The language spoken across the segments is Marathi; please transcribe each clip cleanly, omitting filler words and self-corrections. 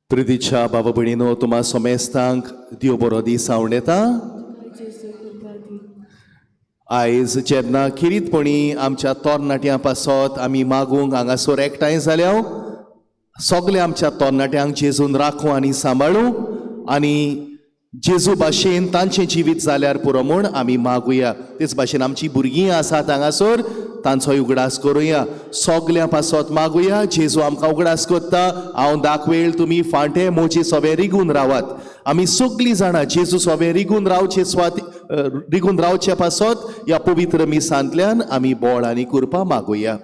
प्रितीच्या बाबा भयणीनो, तुम्हा सोमेस्तांक देव बरो दीस आंवड येता. आयज जेन्ना खिरीतपणी आमच्या तरणाट्यां पासत आमी मागूंक हांगासर एकठांय जाल्या, सगळे आमच्या तरणाट्यांक जेजून राखूं आनी सांबाळूं आनी जेजू भाशेन तांचें जिवीत जाल्यार पुरो म्हूण आमी मागुया. तेच भाशेन आमची भुरगीं आसात हांगासर, तांचोय उगडास करुया. सगळ्यां पासत मागुया, जेजू आमकां उगडास करता. हांव दाखवेळ, तुमी फांटे मोचे सोबे रिगून रावात. आमी सगळीं जाणां जेजू सोबे रिगून रावचे पासत ह्या पवित्र मिसांतल्यान आमी बोळ आनी कृपा मागुया.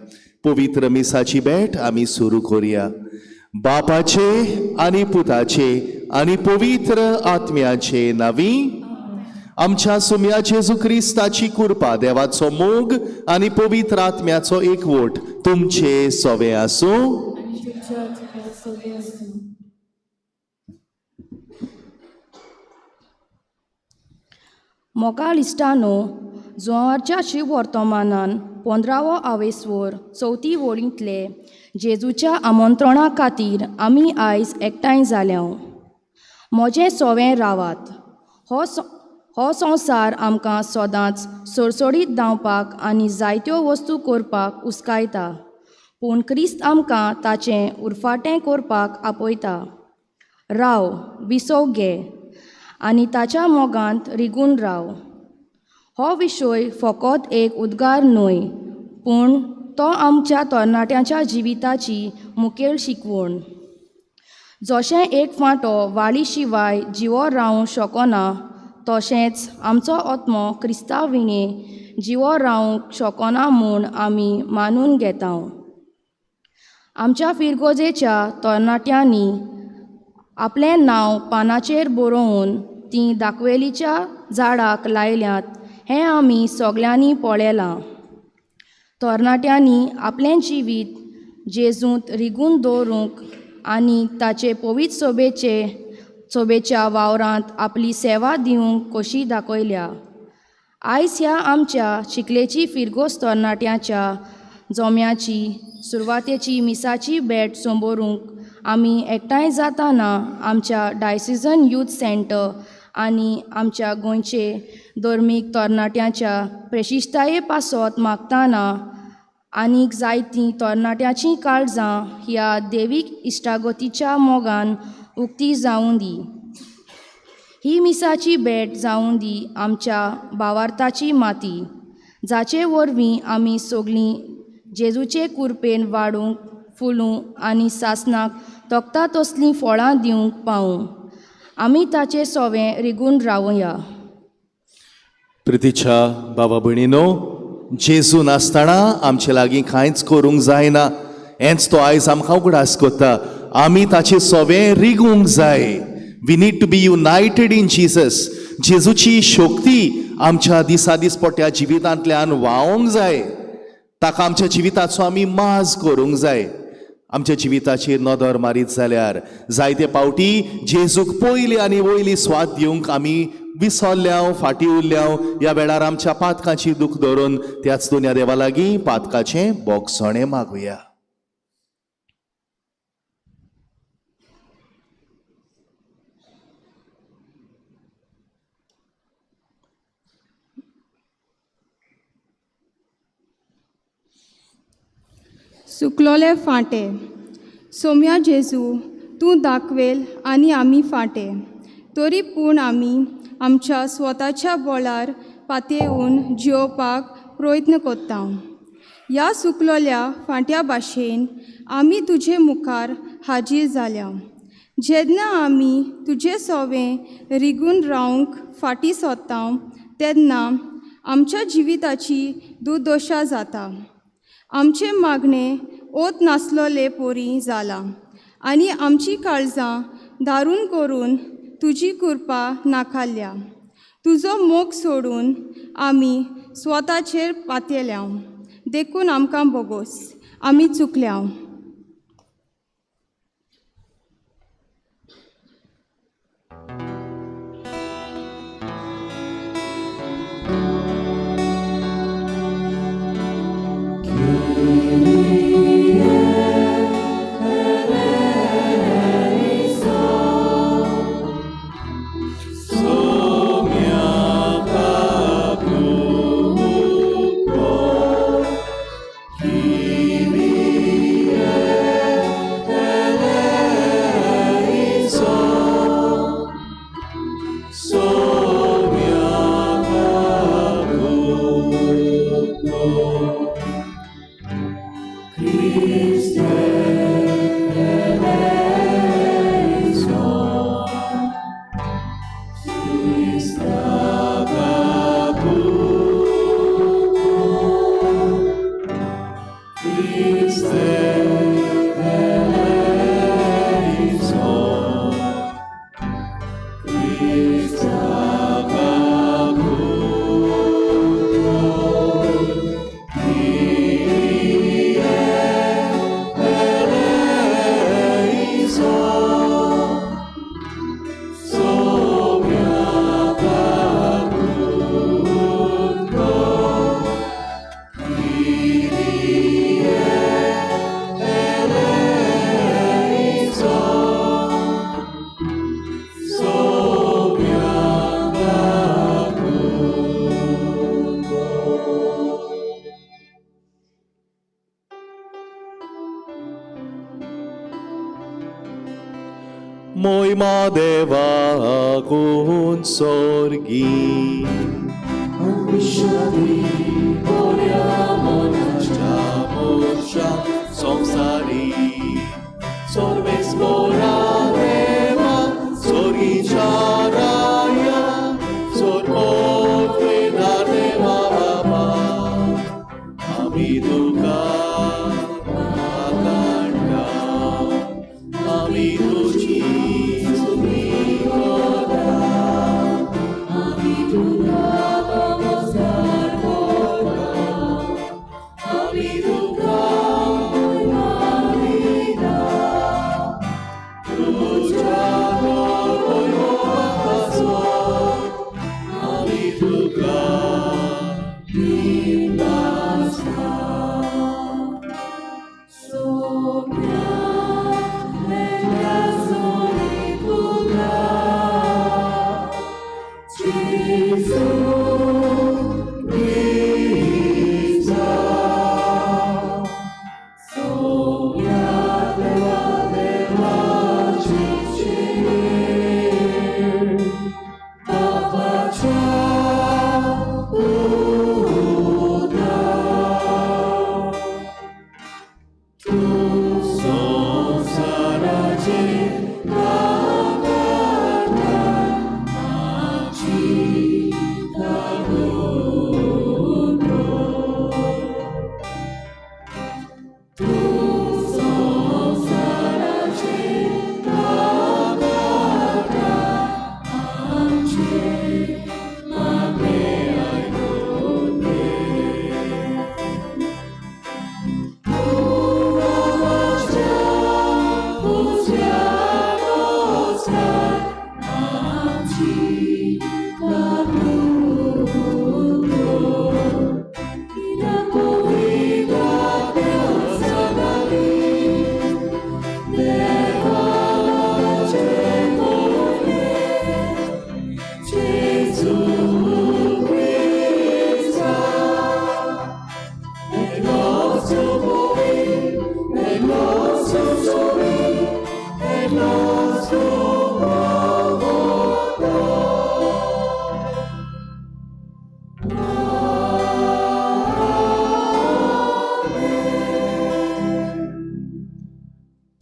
पवित्र मिसाची भेट आमी सुरू करुया. बापाचे आनी पुताचे आनी पवित्र आत्म्याचे नावी. आमच्या सुम्या जेजू क्रिस्ताची कृपा, देवाचो मोग आनी पवित्र आत्म्याचो एकवट तुमचे सोबे आसूं. मोगाळ इश्टानो, जुवारच्या शिव वर्तमानान 15वो आवेसवर 4थी वळींतले जेजूच्या आमंत्रणा खातीर आमी आयज एकठांय जाल्या. म्हजें सोवें रावात. हो संवसार आमकां सदांच सडसडीत धांवपाक आनी जायत्यो वस्तू करपाक उस्कायता, पूण क्रिस्त आमकां ताचें उरफाटें करपाक आपयता. राव, विसव घे आनी ताच्या मोगांत रिगून राव. हो विशय फकत एक उद्गार न्हय, पूण तो आमच्या तरणाट्यांच्या जिविताची मुखेल शिकवण. जशें एक फांटो वाळी शिवाय जिवो रावंक शकना, तशेंच आमचो आत्मो क्रिस्ता विणे जिवो रावंक शकना म्हूण आमी मानून घेता. आमच्या फिरगोजेच्या तरणाट्यांनी आपलें नांव पानाचेर बरोवन ती दाखवेलीच्या झाडाक लायल्यात हें आमी सगल्यांनी पळयलां. तरणाट्यांनी आपलें जिवीत जेजूंत रिगून दवरूंक आनी ताचे पवित्र सोबेच्या वावरांत आपली सेवा दिवंक कशी दाखयल्या. आयज ह्या आमच्या चिखलेची फिरगोस तरणाट्यांच्या जोम्याची सुरवातेची मिसाची भेट संबोरूंक आमी एकठांय जाताना आमच्या डायसिजन यूथ सेंटर आनी आमच्या गोंयचे धर्मीक तरणाट्यांच्या प्रेशिश्ताये पासत मागताना आनीक जायतीं तरणाट्यांचीं काळजां ह्या देवीक इश्टागतीच्या मोगान उक्ती जावूं दी. ही मिसाची भेट जावूं दी आमच्या भावार्थाची माती, जाचे वरवीं आमी सगळीं जेजूचे कृपेन वाडूंक फुलूं आनी सासणाक तोखता तसलीं फळां दिवंक पावूं. आमी ताचे सोवें रिगून रावया. प्रितीच्या बाबा भयणीनो, जेजू नासतना आमचे लागीं कांयच करूंक जायना. हेंच तो आयज आमकां उगडास कोत्ता. आमी ताचे सोवें रिगूंक जाय. We need to be united in Jesus. जेजूची शक्ती आमच्या दिसादिसपट्ट्या जिवितांतल्यान व्हांवोंक जाय. ताका आमच्या जिविताचो आमी माज करूंक जाय. आमच्या जिविताचेर नदर मारीत जाल्यार जायते पावटी जेजूक पयली आनी वयली स्वाद दिवंक आमी विसरल्याव, फाटीं उरल्याव. ह्या वेळार आमच्या पातकांची दूख धरून त्याच दोनया देवा लागीं पातकाचें बोगसणें मागुया. सुकलोले फांटे. सोम्या जेजू, तूं दाखवेल आनी आमी फांटे. तरी पूण आमी आमच्या स्वताच्या बोळार पातयेवन जियोवपाक प्रयत्न कोत्ता. ह्या सुकलोल्या फांट्या भाशेन आमी तुजे मुखार हाजीर जाल्या. जेन्ना आमी तुजे सोवें रिगून रावंक फाटीं सोदता तेन्ना आमच्या जिविताची दुर्दशा जाता. आमचे मागणें ओत नासलोले पोरी जाला आनी आमची काळजां दारून करून तुजी कृपा नाकारल्या. तुजो मोग सोडून आमी स्वताचेर पातयल्या. देखून आमकां बोगोस, आमी चुकल्या. Moima deva con sorgi Amishadi Boreamo Nachamosha Somsari Sorves Boradeva Sorgi Charaya Sor Otvedadeva Baba Amiduka Akanda Amiduchi Sumikoda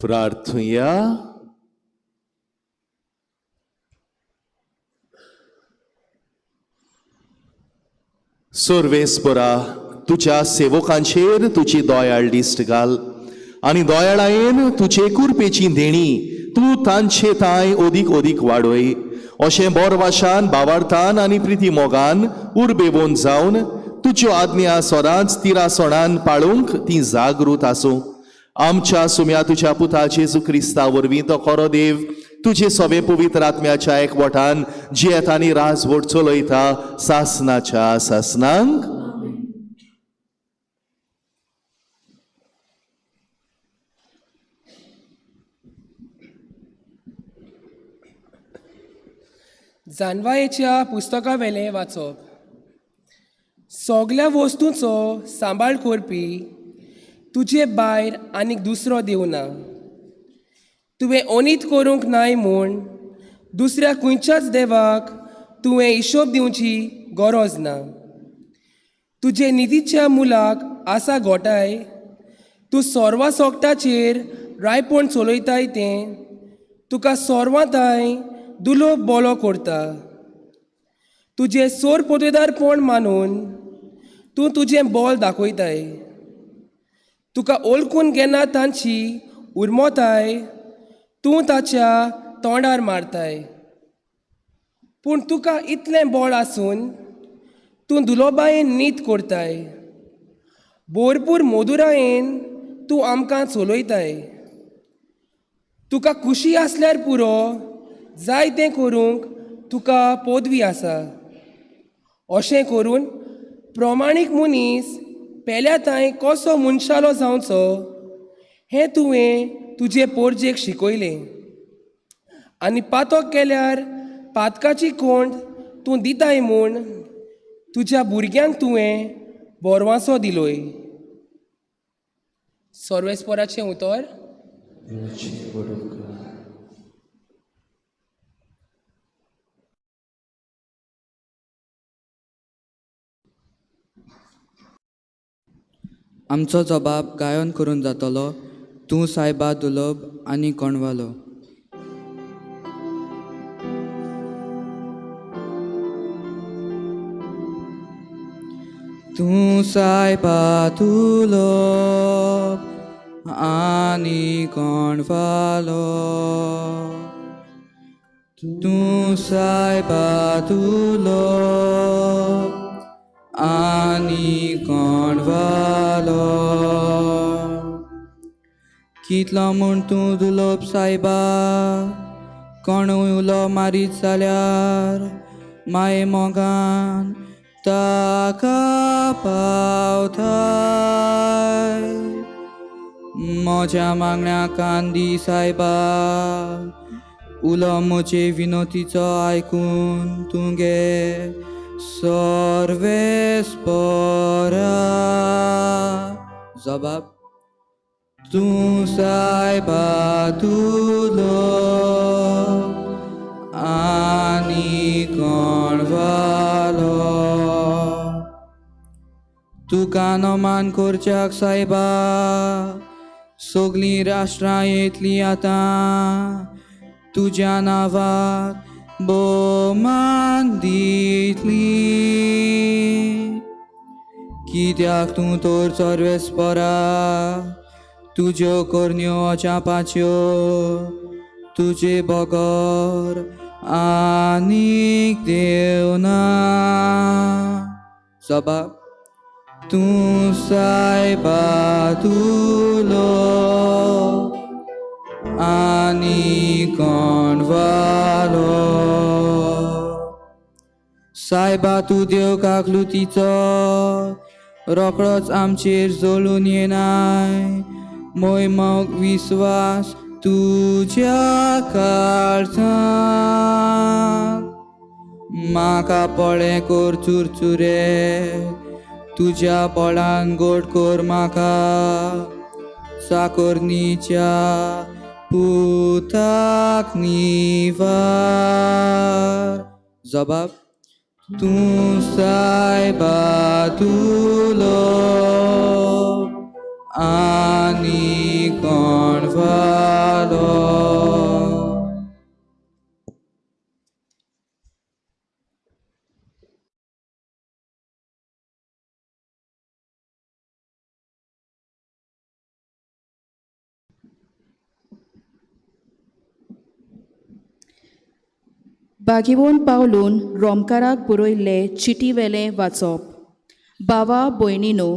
प्रार्थुया. सर्वेस्परा तुझ्या सेवकांचेर तुझी दयाळ दिश्ट घाल आनी दयाळायेन तुजे कुरपेची देणी तूं तांचे ताय ओदीक ओदीक वाडय. अशें बोरवाशान भावार्थान आनी प्रिती मोगान उर्बेवोन जावन तुज्यो आज्ञा सदांच तिरासणान पाळूंक ती जागृत आसूं. आमच्या सुम्या तुझ्या पुता जेजू क्रिस्ता वरवीं तो खरो देव तुझे सवे पवित्र आत्म्याच्या एकवटान जियेत आनी राजवट चलयता सासनाच्या सासनांक. जानवायेच्या पुस्तका वेलें वाचप. सगल्या वस्तूंचो सांबाळ करपी तुजे भायर आनीक दुसरो देव ना. तुवें ओनीत करूंक नाय म्हूण दुसऱ्या खंयच्याच देवाक तुवें हिशोब दिवची गरज ना. तुजे निधीच्या मुलाक आसा घोटाय. तूं सोर्वा सोगटाचेर रायपण चलयताय तें तुका सोर्वांताय दुलोप बोलो करता. तुजें सोर पोतेदारपण मानून तूं तुजें बोल दाखयताय. तुका ओळखून घेना तांची उर्मोताय तूं ताच्या तोंडार मारताय. पूण तुका इतलें बोळ आसून तूं दुलोबायेन नीत करताय. भरपूर मोदुरायेन तूं आमकां चलयताय. तुका खुशी आसल्यार पुरो जाय तें करूंक तुका पदवी आसा. अशें करून प्रमाणीक मनीस पेल्या ताय कसो मनशालो जावचो हें तुवें तुजे पोरजेक शिकयलें. आनी पातक केल्यार पातकाची कोंड तूं दिताय म्हूण तुज्या भुरग्यांक तुवें बोरवांसो दिलोय. सर्वेस्पराचें उतर. आमचो जबाब गायन करून जातलो. तूं सायबा दुलोब आनी कोणवालो. तूं सायबा दुलोब आनी कोणवालो. तूं सायबा दुलोब आनी कोणवालो. कितलो म्हूण तूं दुलोप सायबा. कोण उलो मारीत जाल्यार माये मोगान ताका पावताय. म्हज्या मागण्या कांदी सायबा. उलो म्हजे विनोतीचो आयकून तुगे सर्वेस्परा. जबाब. तूं सायबा दुलोब आनी कोणवालो. तुका नमान करच्याक सायबा. सगलीं राष्ट्रां येतलीं आतां तुज्या नांवाक भोवमान दितलीं. कित्याक तूं तर सर्वेस्परा. तुज्यो करण्यो अचापाच्यो तुजे बगर आनीक देव ना. जबाब तूं सायबा तुलो आनी कोणवालो. सायबा तूं देव काकलुतीचो रोकडोच आमचेर जळून येनाय. मोग विस्वास तुज्या काळजांत म्हाका पळे कोर चुरचुरे तुज्या पोळान गोड कोर म्हाका. साकोर्नीच्या पुताक निवार. जबाब तूं सायबा तुलो आनी कोणवालो. बागीवोन पावलून रोमकाराक बरयल्ले चिटीवेलें वाचप. बावा भयणीनो,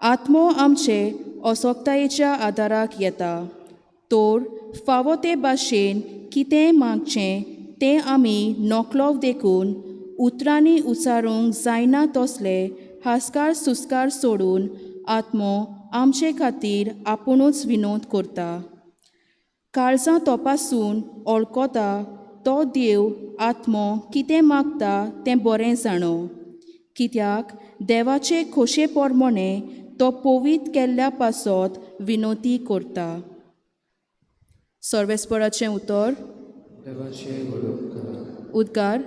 आत्मो आमचे असोक्तायेच्या आदाराक येता. तोर फावो ते भाशेन कितें मागचें तें आमी नोकलोव देखून उतरांनी उचारूंक जायना तसले हास्कार सुस्कार सोडून आत्मो आमचे खातीर आपुणूच विनोद करता. काळजां तपासून वळखता तो देव आत्मो कितें मागता तें बरें जाणो. कित्याक देवाचे खोशे पोरमोणे तो पोवीत केल्ल्या पासत विनोती करता. सर्वेस्पराचें उतर. उद्गार.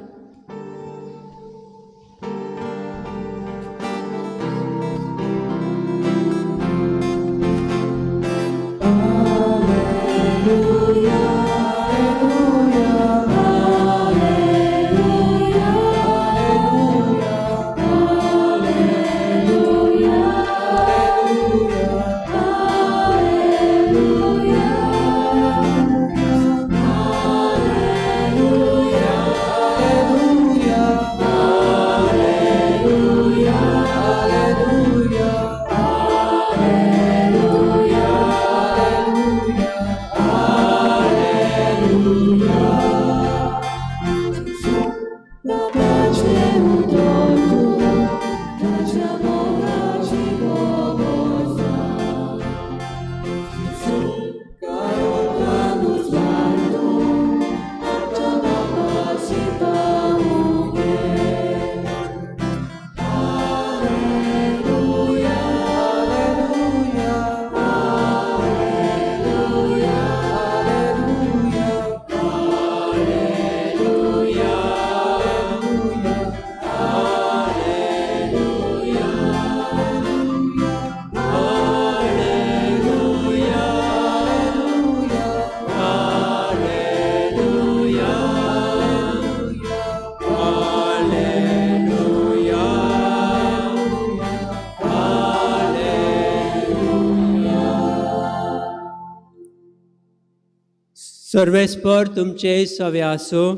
सर्वेस्पर तुमचे सवे आसूं.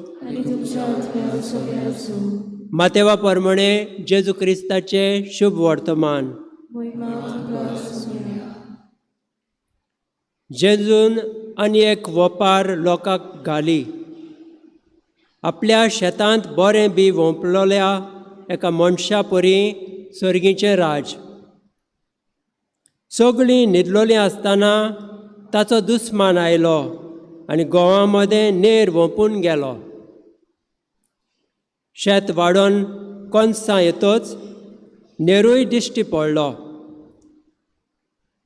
मातेवा प्रमाणे जेजू क्रिस्ताचे शुभ वर्तमान. जेजून आनी एक वपार लोकांक घाली. आपल्या शेतांत बरें बी वोंपलोल्या एका मनशा परी सर्गीचें राज. सगळीं न्हिदलोलीं आसतना ताचो दुस्मान आयलो आनी गोवा मदें नेर वोंपून गेलो. शेत वाडोवन कोनसां येतोच नेरूय दिश्टी पडलो.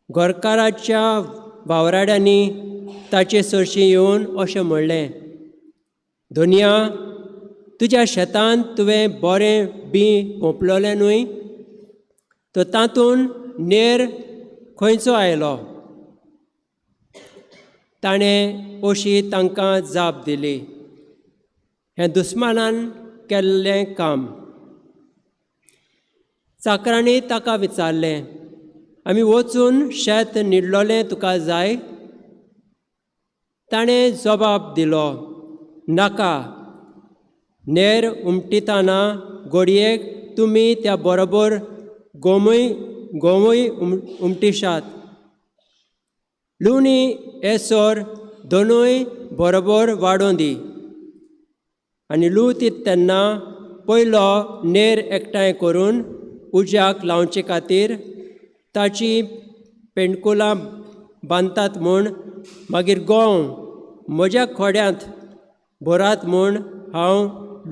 घरकाराच्या वावराड्यांनी ताचे सरशी येवन अशें म्हणलें, धोनिया, तुज्या शेतांत तुवें बरें बी वोंपलोलें न्हय, तो तातूंत नेर खंयचो आयलो? ताणें अशी तांकां जाप दिली, हें दुस्मानान केल्लें काम. चाकरांनी ताका विचारलें, आमी वचून शेत न्हिदलोलें तुका जाय? ताणें जबाब दिलो, नाका. नेर उमटितना घोडयेक तुमी त्या बरोबर गोमूय उमटिशात. लुणी एसोर दोनूय बरोबर वाडोवन दी. आनी लुतीत तेन्ना पयलो नेर एकठांय करून उज्याक लावचे खातीर ताची पेंडकुलां बांदतात म्हूण मागीर गोंव म्हज्या खोड्यांत भरात म्हूण हांव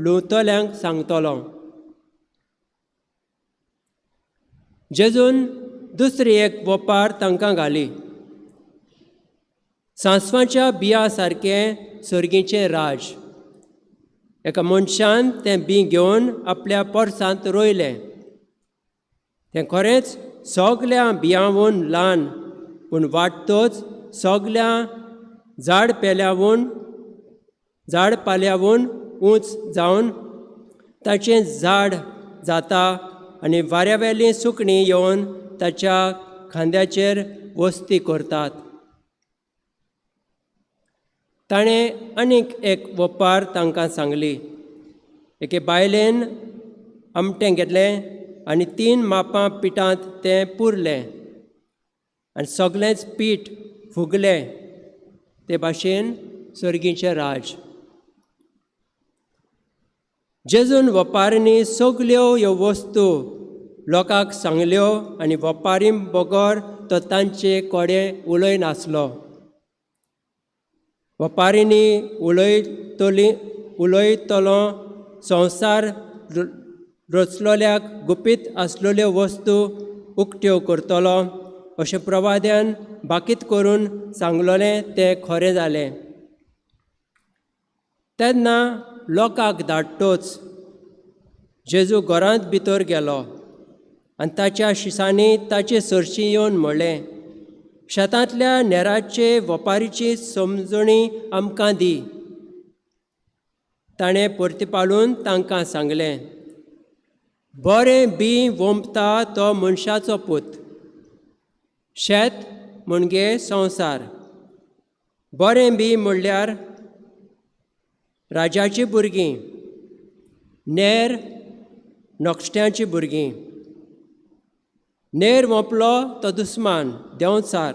लुंतल्यांक सांगतलों. जेजून दुसरी एक वोपार तांकां घाली. सांसवाच्या बिया सारकें सर्गीचें राज. एका मनशान तें बी घेवन आपल्या पर्सांत रोयलें. तें खरेंच सगल्या बियांवून ल्हान, पूण वाडटोच सगल्या झाड पाल्यावून उंच जावन ताचें झाड जाता आनी वाऱ्यावेलीं सुकणीं येवन ताच्या खांद्याचेर वस्ती करतात. ताणें आनीक एक वोपार तांकां सांगली. एके बायलेन आमटें घेतलें आनी 3 मापां पिठांत तें पुरलें आनी सगळेंच पीठ फुगलें. ते भाशेन सर्गीचें राज. जेजून वोपारींनी सगल्यो ह्यो वस्तू लोकांक सांगल्यो आनी वोपारी बगर तो तांचे कोडे उलय नासलो. वोपारींनी उलयतलो संवसार रचलोल्याक गुपीत आसलेल्यो वस्तू उक्त्यो करतलो अशें प्रवाद्यान बाकीत करून सांगलोलें तें खरें जालें. तेन्ना लोकांक धाडटोच जेजू घरांत भितर गेलो आनी ताच्या शिसांनी ताचे सरशी येवन म्हणलें, शेतांतल्या नेराचे वेपारीची समजणी आमकां दी. ताणें परतीपालून तांकां सांगलें, बरें बी वोंपता तो मनशाचो पूत. शेत म्हणजे संवसार. बरें बी म्हणल्यार राजाची भुरगीं, नेर नक्षत्यांची भुरगीं. नेर वोंपलो तो दुस्मान देंवचार.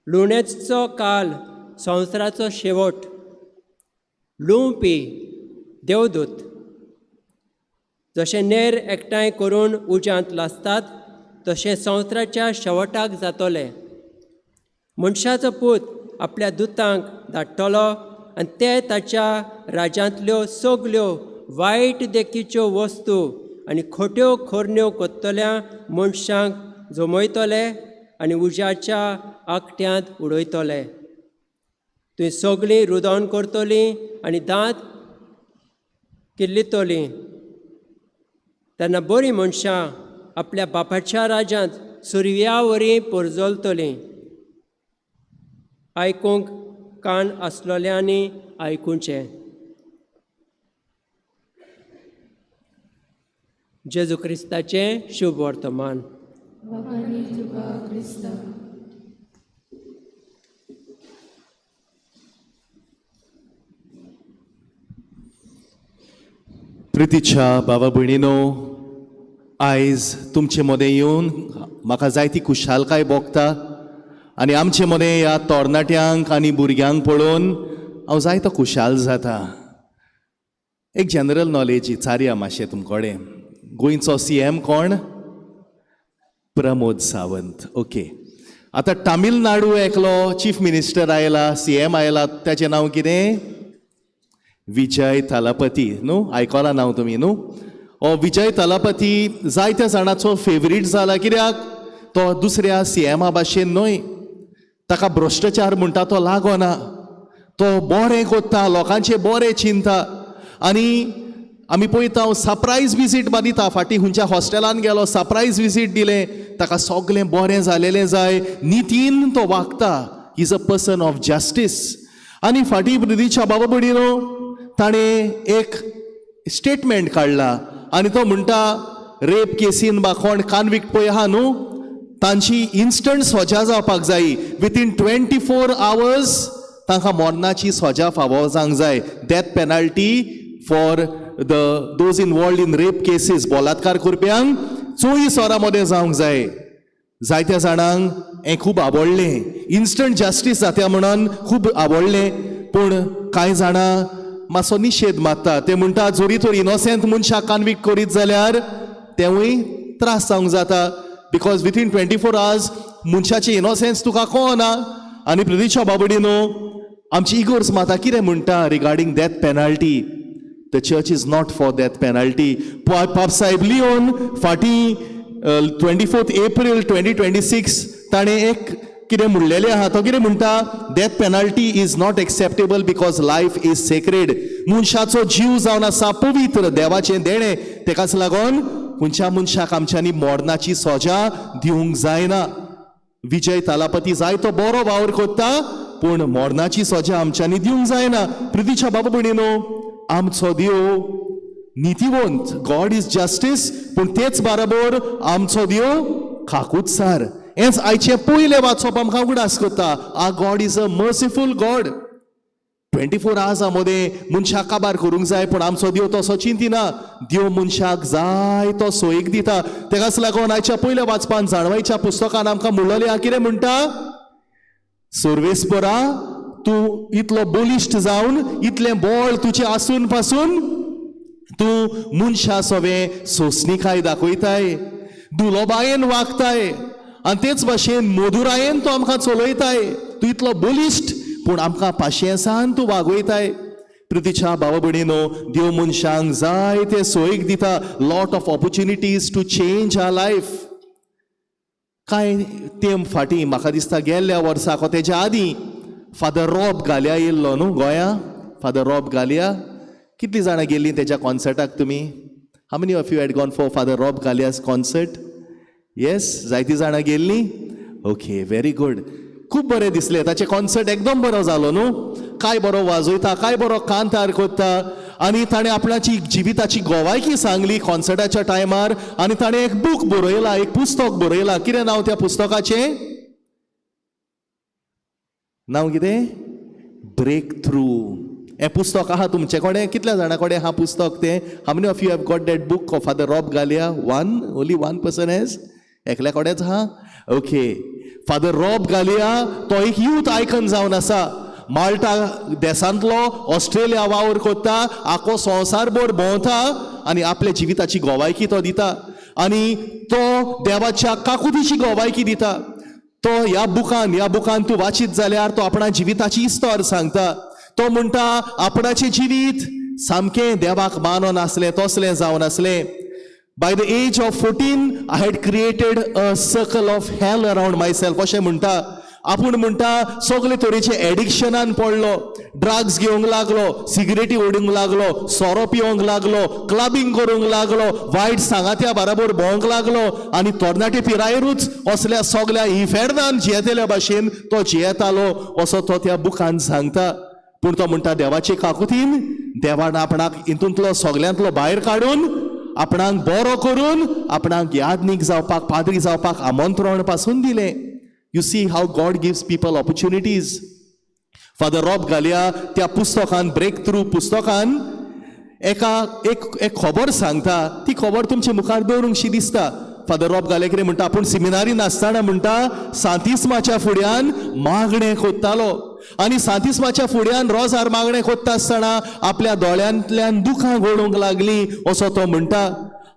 लुणेचो काल संवसाराचो शेवट. लुंपी देवदूत. जशें नेर एकठांय करून उज्यांत लासतात तशें संवसाराच्या शेवटाक जातोलें. मनशाचो पूत आपल्या दुतांक धाडटलो आनी ते ताच्या राज्यांतल्यो सगल्यो वायट देखीच्यो वस्तू आनी खोट्यो खोरण्यो कोत्तल्या मनशांक जमयतले आनी उज्याच्या आकट्यांत उडयतले. थंय सगळीं रुदोन करतलीं आनी दांत किल्लितलीं. तेन्ना बरीं मनशां आपल्या बापाच्या राज्यांत सुर्या वरी परजोलतलीं. आयकूंक कान आसलोल्यांनी आयकुचें. जेजू क्रिस्ताचें शुभ वर्तमान. प्रितीच्या बाबा भयणीनो, आयज तुमचे मदें येवन म्हाका जायती खुशालकाय भोगता आनी आमचे मदें ह्या तरणाट्यांक आनी भुरग्यांक पळोवन हांव जायतो खुशाल जाता. एक जनरल नॉलेज विचारया मातशें तुमकोडे. गोंयचो CM कोण? प्रमोद सावंत. ओके. आतां तामिळनाडू एकलो चीफ मिनिस्टर आयला, CM आयला, ताचें नांव कितें? विजय थालापती. न्हू, आयकलां नांव तुमी न्हू? हो विजय थालापती जायत्या जाणांचो फेवरीट जाला. कित्याक? तो दुसऱ्या CM भाशेन न्हय. ताका भ्रश्टाचार म्हणटा तो लागना. तो बरें कोत्ता, लोकांचें बरें चिंता. आनी आमी पळयता सरप्रायज विजीट दिता. फाटीं खंयच्या हॉस्टेलान गेलो, सरप्रायज विजीट दिलें. ताका सगळें बरें जालेलें जाय. नितीन तो वागता. He is a person of justice. आनी फाटीं प्रितीच्या बाबा भयणीनो, ताणें एक स्टेटमेंट काडला आनी तो म्हणटा रेप केसीन कोण कन्विक्ट पळय आहा न्हू, तांची इन्स्टंट सजा जावपाक जायी. विथीन 24 hours तांकां मरणाची सजा फावो जावंक जाय. Death penalty for those involved in rape cases, बलात्कार करप्यांक 24 वरां मदें जावंक जाय. जायत्या जाणांक हें खूब आवडलें, इन्स्टंट जस्टीस जाता म्हणून खूब आवडलें. पूण कांय जाणां मातसो निशेध मारता. ते म्हणटा जोरी तर इनोसेंट मनशाक कन्विक्ट करीत जाल्यार तेवूय त्रास जावंक जाता, बिकॉज विथीन 24 hours मनशाचें इनोसेंस तुका कळना. आनी प्रदीक्षा बाबडीनो, आमची इगोर्स माता कितें म्हणटा regarding death penalty? The church is not for death penalty. पाप साहेब लिओन फाटीं 24 April 2026 ताणें एक कितें म्हणलेलें आहा. तो कितें म्हणटा? Death penalty is not acceptable because life is sacred. मनशाचो जीव जावन आसा पवित्र, देवाचें देणें. तेकाच लागून खंयच्या मनशाक आमच्यांनी मरणाची सजा दिवंक जायना. विजय थालापती जायतो बरो वावर करता, पूण मरणाची सजा आमच्यांनी दिवंक जायना. प्रतीक्षा बाबा भणीनो, आमचो देव नितीवंत, गॉड इज जस्टीस, पूण तेच बरोबर आमचो देव खाकूतसार. हेंच आयचे पयले वाचप आमकां उगडास करता. आ God is a merciful God. 24 hours मदें मनशाक काबार करूंक जाय, पूण आमचो देव तसो चिंतिना. देव मनशाक जाय तो सोयीक दिता. तेकाच लागून आयच्या पयल्या वाचपान जाणवायच्या पुस्तकान आमकां म्हणलेलें आहा, कितें म्हणटा? सर्वेस्परा, तूं इतलो बलिश्ट जावन, इतलें बळ तुजें आसून पासून तूं मनशा सवें सोंसणीकाय दाखयताय, दुलोबायेन वागताय, आनी तेच भाशेन मधुरायेन तूं आमकां चलयताय. तूं इतलो बलिश्ट, पूण आमकां पाशयेंसान तूं वागयताय. प्रतीक्षा भाव भणीनो, देव मनशांक जाय ते सोयीक दिता. Lot of opportunities to change our life. कांय तेम फाटीं म्हाका दिसता गेल्ल्या वर्साक तेच्या आदीं फादर रॉब गालिया येयल्लो न्हू गोंया. फादर रॉब गालिया, कितलीं जाणां गेल्लीं तेच्या कॉन्सर्टाक तुमी? How many of you had gone for father Rob Galea's concert? Yes, जायतीं जाणां गेल्लीं. Okay, very good. खूब बरें दिसलें. ताचें कॉन्सर्ट एकदम बरो जालो न्हू. काय बरो वाजयता, काय बरो कान तयार करता. आनी ताणें आपणाची जिविताची गोवायकी सांगली कॉन्सर्टाच्या टायमार. आनी ताणें एक बूक बरयला, एक पुस्तक बरयलां. कितें नांव त्या पुस्तकाचें? नांव कितें? Breakthrough. हें पुस्तक आहा तुमचे कडेन? कितल्या जाणां कडेन हा पुस्तक तें? How many of you have got that book of father Rob Galea? One? Only one person has? एकल्या कडेच आहा? ओके. फादर रॉब गालिया तो एक यूथ आयकन जावन आसा. माल्टा देशांतलो ऑस्ट्रेलिया वावर करता, आखो संवसारभर भोंवता आनी आपल्या जिविताची गोवायकी तो दिता. आनी तो देवाच्या काकुतीची गोवायकी दिता. तो ह्या बुकान तूं वाचीत जाल्यार तो आपणा जिविताची इस्तोर सांगता. तो म्हणटा आपणाचें जिवीत सामकें देवाक मानून आसलें, तसलें जावन आसलें. By the age of 14, I had created a circle of hell around myself. अशें म्हणटा. आपूण म्हणटा सगळे तरेचे एडिक्शनान पडलो. ड्रग्स घेवंक लागलो, सिगरेटी ओडूंक लागलो, सोरो पिवंक लागलो, क्लबिंग करूंक लागलो, वायट सांगात्या बरोबर भोंवंक लागलो. आनी तरणाटे पिरायेरूच असल्या सगल्या इफेर्दान जियेतेल्या भाशेन तो जियेतालो असो तो त्या बुकान सांगता. पूण तो म्हणटा देवाचे काकुतीन देवान आपणाक हितूंतलो सगल्यांतलो भायर काडून आपणाक बरो करून आपणाक यादनीक जावपाक, पाद्री जावपाक आमंत्रण पासून दिलें. You see how God gives people opportunities. Father Rob Galea त्या पुस्तकान, ब्रेक थ्रू पुस्तकान एक खबर सांगता. ती खबर तुमच्या मुखार दवरूंकशी दिसता. फादर रॉब गालिया कितें म्हणटा? आपूण सेमिनारीन आसतना म्हणटा सांतिस्माच्या फुड्यान मागणें कोत्तालो. आनी सांतिस्माच्या फुड्यान रोजार मागणें कोत्ता आसतना आपल्या दोळ्यांतल्यान दुखां गळूंक लागलीं असो तो म्हणटा.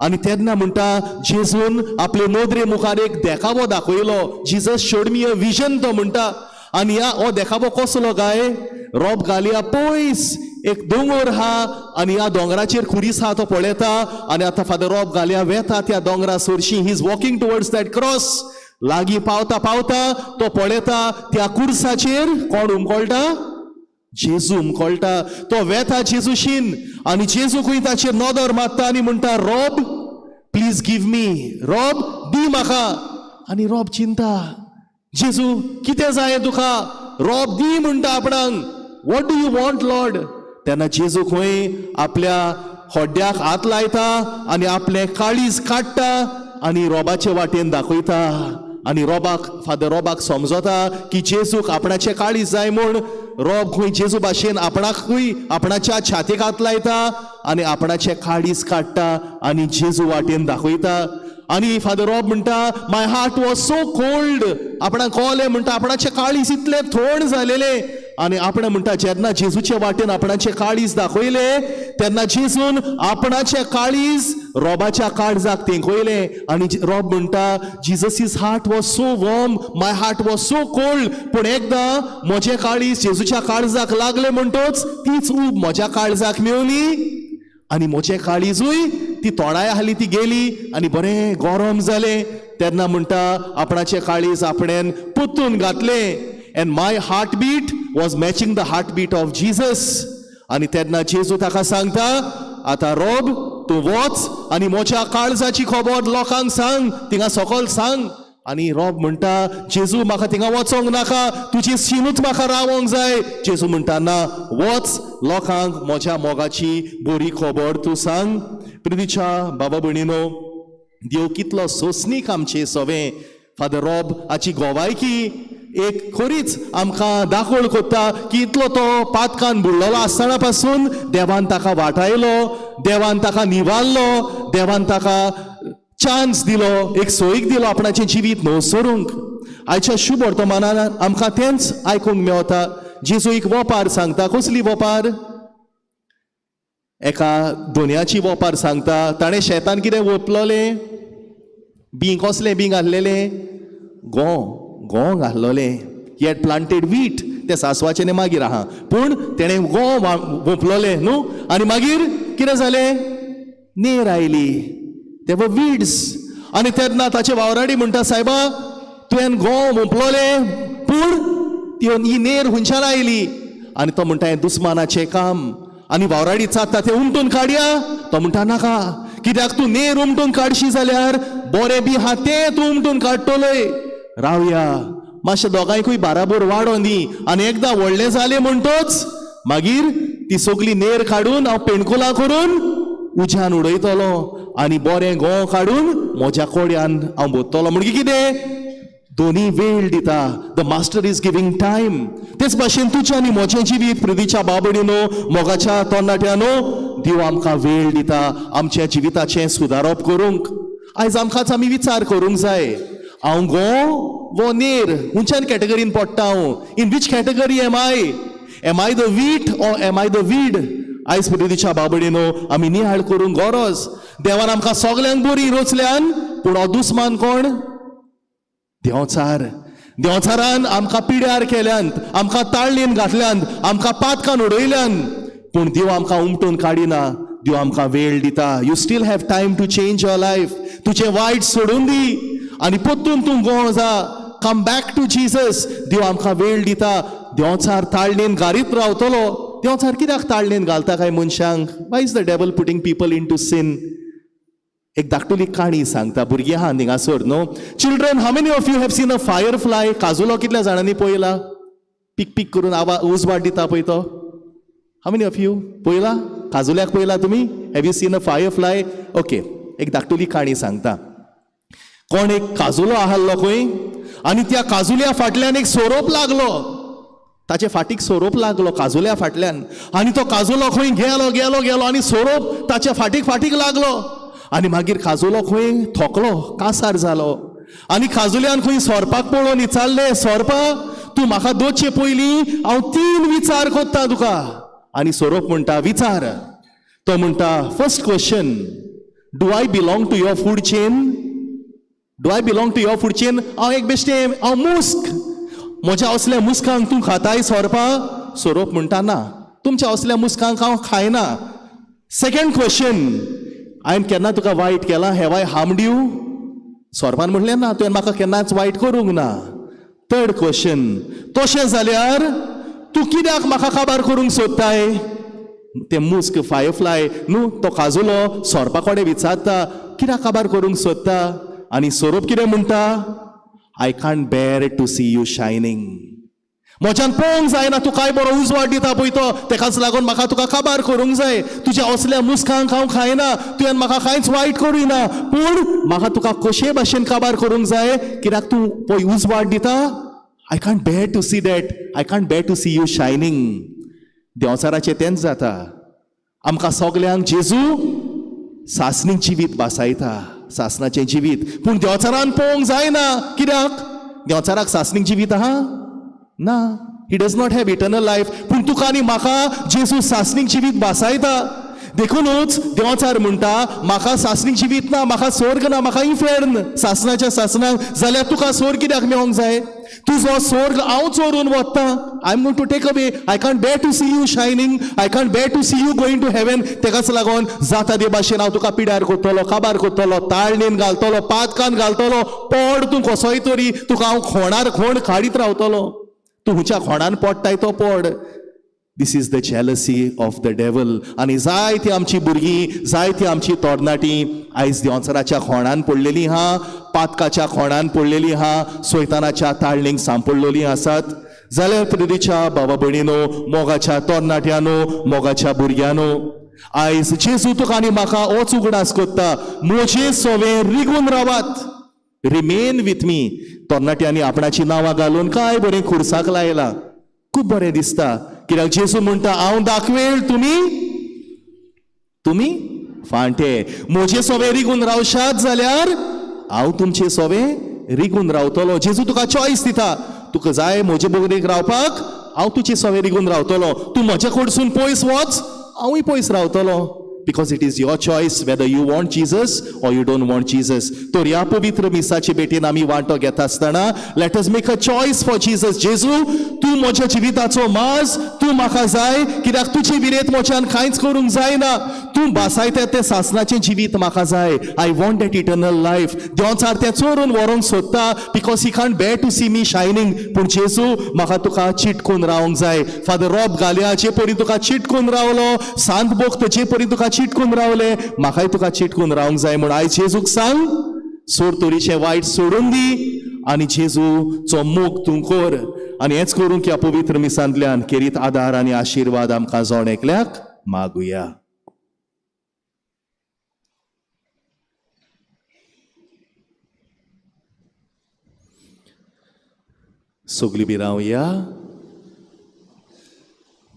आनी तेन्ना म्हणटा जेजून आपले नोदरे मुखार एक देखावो दाखयलो. Jesus showed me a vision तो म्हणटा. आनी हो देखावो कसलो काय? रॉब गालिया पयस एक दोंगर आहा आनी ह्या दोंगराचेर खुरीस आहा तो पळयता. आनी आतां फादर रॉब गालिया वेता त्या दोंगरा सरशी. He is walking towards that cross. लागीं पावता पावता तो पळयता त्या कुर्साचेर कोण उमकोळटा? जेजू उमकोळटा. तो वेता जेजूशीन आनी जेजूकूय ताचेर नदर मारता आनी म्हणटा Rob please give me. Rob दी म्हाका. आनी रॉब चिंता जेजू कितें जाय तुका? रॉब दी म्हणटा आपणाक. What do you want Lord? तेन्ना जेजू खंय आपल्या होड्ड्याक हात लायता आनी आपलें काळीज काडटा आनी रॉबाचे वाटेन दाखयता. आनी रॉबाक, फादर रॉबाक समजता की जेजूक आपणाचें काळीज जाय म्हूण रोब खंय जेजू भाशेन आपणाकूय आपणाच्या छातीक हात लायता आनी आपणाचे काळीज काडटा आनी जेजू वाटेन दाखयता. आनी फादर रॉब म्हणटा माय हार्ट वॉज सो कोल्ड, आपणाक कळ्ळें म्हणटा आपणाचे काळीज इतले थोंड जालेले. आनी आपण म्हणटा जेन्ना जेजूचे वाटेन आपणाचे काळीज दाखयले तेन्ना जेजून आपणाचे काळीज रॉबाच्या काळजाक तेंकयले. आनी रॉब म्हणटा Jesus's heart was so warm, my heart was so cold. पूण एकदां म्हजे काळीज जेजूच्या काळजाक लागले म्हणटोच तीच ऊब म्हज्या काळजाक मेवली आनी म्हजे काळीजूय ती तोडाय हाली ती गेली आनी बरें गरम जालें. तेन्ना म्हणटा आपणाचे काळीज आपणेन पोत्तून घातले. And my heartbeat was matching the heartbeat of Jesus. आणि तेन्ना जेजू ताका सांगता आतां रॉब तूं वच आनी म्हज्या काळजाची खबर लोकांक सांग, थिंगा सकयल सांग. आनी रॉब म्हणटा जेजू म्हाका थिंगा वचोंक नाका, तुजी शिनूच म्हाका रावोंक जाय. जेजू म्हणटा ना, वच लोकांक म्हज्या मोगाची बरी खबर तूं सांग. प्रितीच्या बाबा भयणीनो, देव कितलो सोंसणीक आमचे सवें. फादर रॉब हाची गोवायकी एक खरीच आमकां दाखोळ कोत्ता की इतलो तो पातकान बुडलेलो आसतना पासून देवान ताका वाटायलो, देवान ताका निवाळलो, देवान ताका चान्स दिलो, एक सोयीक दिलो आपणाचें जिवीत न्हवसरूंक. आयच्या शुभ वर्तमानान आमकां तेंच आयकूंक मेवता. जेजू एक वोपार सांगता. कसली वोपार? एका दोनयाची वोपार सांगता. ताणें शेतान कितें ओपलोलें? बी कसलें बी घातलेलें? गो घातलोले. ही हॅड प्लांटेड वीट. ते सासवाचें न्ही मागीर आहा, पूण तेणें गो ओपलोले न्हू. आनी मागीर कितें जालें? नेर आयली. ते वर वीड्स. आनी तेन्ना ताचे वावराडी म्हणटा सायबा तुवें गो ओपलोले पूण ही नेर खंयच्यान आयली? आनी तो म्हणटा हें दुस्मानाचें काम. आनी वावराडी चात्ता तें उमटून काडया. तो म्हणटा नाका, कित्याक तूं नेर उमटून काडशी जाल्यार बरें बी आहा तें तूं उमटून काडटलोय. रावया मातशें दोगांयकूय बाराबर वाडो न्ही. आनी एकदां व्हडलें जालें म्हणटोच मागीर ती सगळी नेर काडून हांव पेणकुलां करून उज्यान उडयतलो आनी बरें गो काडून म्हज्या कोड्यान हांव बोत्तलो. म्हणजे कितें? दोनी वेळ दिता. The master is giving time. तेच भाशेन तुजें आनी म्हजें जिवीत प्रितीच्या बाबडीनो मोगाच्या तोंडाट्यानो देव आमकां वेळ दिता आमच्या जिविताचें सुदारप करूंक. आयज आमकांच आमी विचार करूंक जाय, हांव गो वो नेर खंयच्यान कॅटेगरीन पडटा? हांव in which category am I? Am I the wheat or am I the weed? आयज प्रितीच्या बाबडीनो आमी नियाळ करूंक गरज. देवान आमकां सगल्यांक बरी रचल्यान, पूण हो दुस्मान कोण? देंवचार. देंवचारान आमकां पिड्यार केल्यांत, आमकां ताळणेन घातल्यांत, आमकां पातकान उडयल्यान, पूण देव आमकां उमटून काडिना. देव आमकां वेळ दिता. You still have time to change your life. तुजें वायट सोडून दी आनी पोत्तून तूं गो जा. Come back to Jesus. देव आमकां वेळ दिता. देंवचार ताळणेन घालीत रावतलो. देंवचार कित्याक ताळणेन घालता काय मनशांक? Why is the devil putting people into sin? एक धाकटुली काणी सांगता. भुरगीं आहा हिंगासर न्हू. Children, how many of you have seen a firefly? काजुलो कितल्या जाणांनी पळयला? पीक पीक करून उजवाड दिता पळय तो. हाव मेनी ऑफ यू पळयला? काजुल्याक पळयला तुमी? Have you seen a fire fly? Okay, एक धाकटुली काणी सांगता. कोण एक काजुलो आहाल्लो खंय आनी त्या काजुल्या फाटल्यान एक सोरोप लागलो. ताचे फाटीक सोरोप लागलो काजुल्या फाटल्यान. आनी तो काजुलो खंय गेलो गेलो गेलो आनी सोरोप ताच्या फाटीक फाटीक लागलो. आनी मागीर काजुलो खंय थोकलो, कासार जालो. आनी काजुल्यान खंय सोरपाक पळोवन विचारलें, सोरपा तूं म्हाका दोचे पयलीं हांव 3 विचार कोत्ता तुका. आनी सोरोप म्हणटा विचार. तो म्हणटा first question, do I belong to your food chain? Do I belong to your food chain? हांव एक बेश्टें, हांव मुस्क. म्हज्या असल्या मुस्कांक तूं खाताय सोरपा? सोरोप म्हणटा ना, तुमच्या असल्या मुस्कांक हांव खायना. सेकंड क्वेश्चन, हांवें केन्ना तुका वायट केलां? Have I harmed you? सोरपान म्हणलें ना, तुवें म्हाका केन्नाच वायट करूंक ना. थर्ड क्वेश्चन, तशें जाल्यार तूं कित्याक म्हाका काबार करूंक सोदताय? ते मुस्क फायरफ्लाय न्हू, तो काजुलो सोरपा कडेन विचारता कित्याक काबार करूंक सोदता? आनी सोरोप कितें म्हणटा? I can't bear to see you shining. म्हज्यान पळोवंक जायना तूं काय बरो उजवाड दिता पळय तो, तेकाच लागून म्हाका तुका काबार करूंक जाय. तुज्या असल्या मुस्कांक हांव खायना, तुवें म्हाका कांयच वायट करूना, पूण म्हाका तुका कशे भाशेन काबार करूंक जाय? कित्याक तूं पळय उजवाड दिता, I can't bear to see that. I can't bear to see you shining. देंवचाराचें तेंच जाता. आमकां सगल्यांक जेजू सासणीक जिवीत बासायता, सासणाचें जिवीत. पूण देंवचारान पळोवंक जायना. कित्याक? देंवचाराक सासणीक जिवीत आहा ना. He does not have eternal life. पूण तुका आनी म्हाका जेजू सासणीक जिवीत बासायता. देखूनच देंवचार म्हणटा म्हाका सासणीक जिवीत ना, म्हाका स्वर्ग ना, म्हाका इफेर्न सासणाच्या सासणाक. जाल्यार तुका स्वर्ग कित्याक मेळोंक जाय? तुजो स्वर्ग हांव चोरून वता. I am going to take away. I can't bear to see you shining. I can't bear to see you going to heaven. तेकाच लागून जाता ते भाशेन हांव तुका पिड्यार करतलो, काबार करतलो, ताळणेन घालतलो, पातकान घालतलो. पड तूं कसोय तरी. तुका हांव खोणार खोण काडीत रावतलो. तूं हुंच्या खोणान पडटाय तो पड. This is the jealousy of the devil. आनी जायती आमची भुरगीं, जायती आमची तरणाटीं आयज देंवचाराच्या खोणान पडलेलीं आहा, पातकाच्या खोणान पडलेलीं आहा, सोयतानाच्या ताळणेक सांपडलेलीं आसात. जाल्यार प्रितीच्या भावा भयणीनो, मोगाच्या तरणाट्यानो, मोगाच्या भुरग्यानो, आयज जेजू तुका आनी म्हाका होच उगडास कोत्ता. म्हजें सवें रिगून रावात. Remain with me. तरणाट्यांनी आपणाची नांवां घालून काय बरें खुर्साक लायलां. खूब बरें दिसता. कित्याक जेजू म्हणटा हांव दाखवेल, तुमी फांटे. म्हजें सवें रिगून रावशात जाल्यार हांव तुमचें सवें रिगून रावतलो. जेजू तुका चॉयस दिता. तुका जाय म्हजे बगरेक रावपाक, हांव तुजें सवें रिगून रावतलो. तूं म्हजे कडसून पयस वच, हांवूय पयस रावतलो. because it is your choice whether you want Jesus or you don't want Jesus. तर ह्या पवित्र मिसाचे भेटेन आमी वांटो घेता आसतना let us make a choice for Jesus. जेजू तूं म्हज्या जिविताचो माज, तूं म्हाका जाय, कित्याक तुजे विरेत म्हज्यान कांयच करूंक जायना. तूं बासायता तें सासणाचें जिवीत म्हाका जाय. I want that eternal life. देंवचार तें चोरून व्हरोंक सोदता because he can't bear to see me shining. पूण जेजू म्हाका तुका चिटकून रावंक जाय. फादर रॉब घाल्या जे परी तुका चिटकून रावलो, सांत बोक्त जे परी तुका चिटकून रावले, म्हाकाय तुका चिटकून रावंक जाय. म्हूण आयज जेजूक सांग, सोर तोरीचें वायट सोडून दी आनी जेजूचो मोग तूं कर. आनी हेंच करूंक ह्या पवित्र मिसांतल्यान खेरीत आदार आनी आशिर्वाद आमकां जोड एकल्याक मागुया. सगळीं बी रावया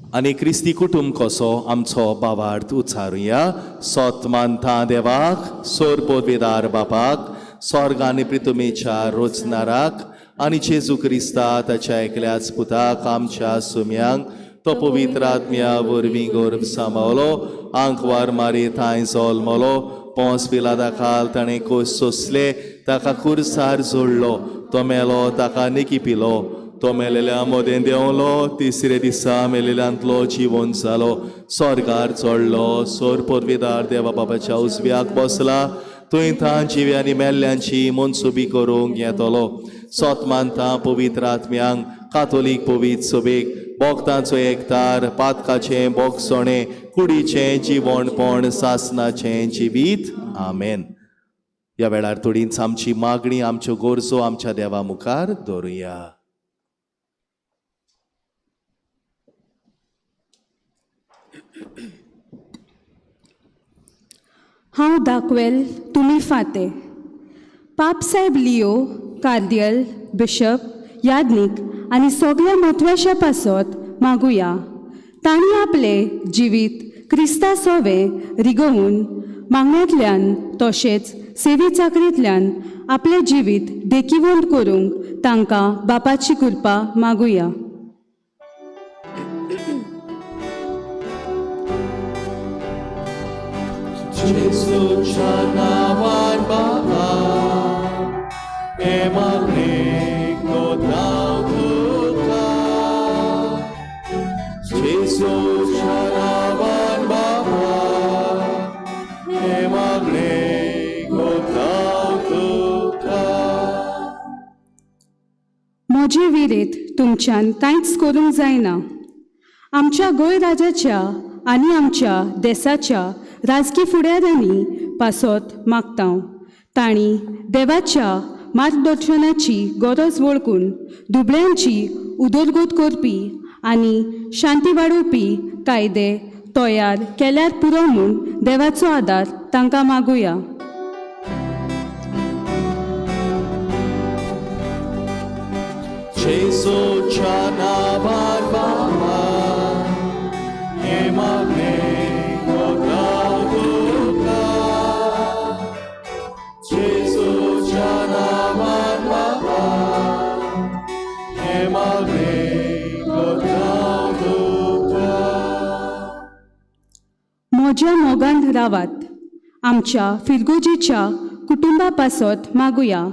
आनी क्रिस्ती कुटुंब कसो आमचो भावार्थ उच्चारुया. सोत मानता देवाक, सोर पदवेदार बापाक, स्वर्ग आनी पृथ्वीच्या रोजनाराक आनी जेजू क्रिस्ता ताच्या एकल्याच पुताक आमच्या सुम्यांक तो पवित्र आत्म्या वरवीं गर्भ सांबाळलो, आंकवार मारी थंय जल्मलो, पोंस पिलादा खाल ताणें कोस सोंसले, ताका कुर्सार जोडलो, तो मेलो ताका निकी पिलो, तो मेलेल्या मोदें देंवलो, तिसरे दिसा मेलेल्यांतलो जिवन जालो, स्वर्गार चडलो, सोर पदवेदार देवा बापाच्या उजव्याक बसला, थंय तां जिवे आनी मेल्ल्यांची मनसुबी करूंक येतलो. सोत मानता पवित्र आत्म्यांक, कातोलीक पवित्र सभेक, भोगतांचो एकतार, पातकाचें बोगसोणें, कुडीचें जिवणपण, सासणाचें जिवीत. आमेन. ह्या वेळार थोडींच आमची मागणी, आमच्यो गरजो आमच्या देवा मुखार दवरुया. हांव दाखवेल, तुमी फाते. पापसाहेब लिओ, कार्दियल, बिशप, याज्ञीक आनी सगळ्या म्हत्वाच्या पासत मागुया. तांणी आपले जिवीत क्रिस्ता सवें रिगोवन मागण्यांतल्यान तशेंच सेवे चाकरींतल्यान आपले जिवीत देखीवंत करूंक तांकां बापाची कृपा मागुया. जेजूच्या नांवान बाबा, हे मागणेक दोतांव तुका. जेजूच्या नांवान बाबा, हे मागणेक दोतांव तुका. म्हजे विरेत तुमच्यान कांयच करूंक जायना. आमच्या गोंय राज्याच्या आनी आमच्या देशाच्या राजकी फुडाऱ्यांनी पासत मागता. तांणी देवाच्या मार्गदर्शनाची गरज वळखून दुबळ्यांची उदरगत करपी आनी शांती वाडोवपी कायदे तयार केल्यार पुरो म्हूण देवाचो आदार तांकां मागुया. जेजूच्या नावान बाबा हे मागणे कोताव तुका जेजूच्या नावान बाबा हे मागणे कोताव तुका म्हज्या मोगान रावात आमच्या फिरगोजीच्या कुटुंबा पासत मागुया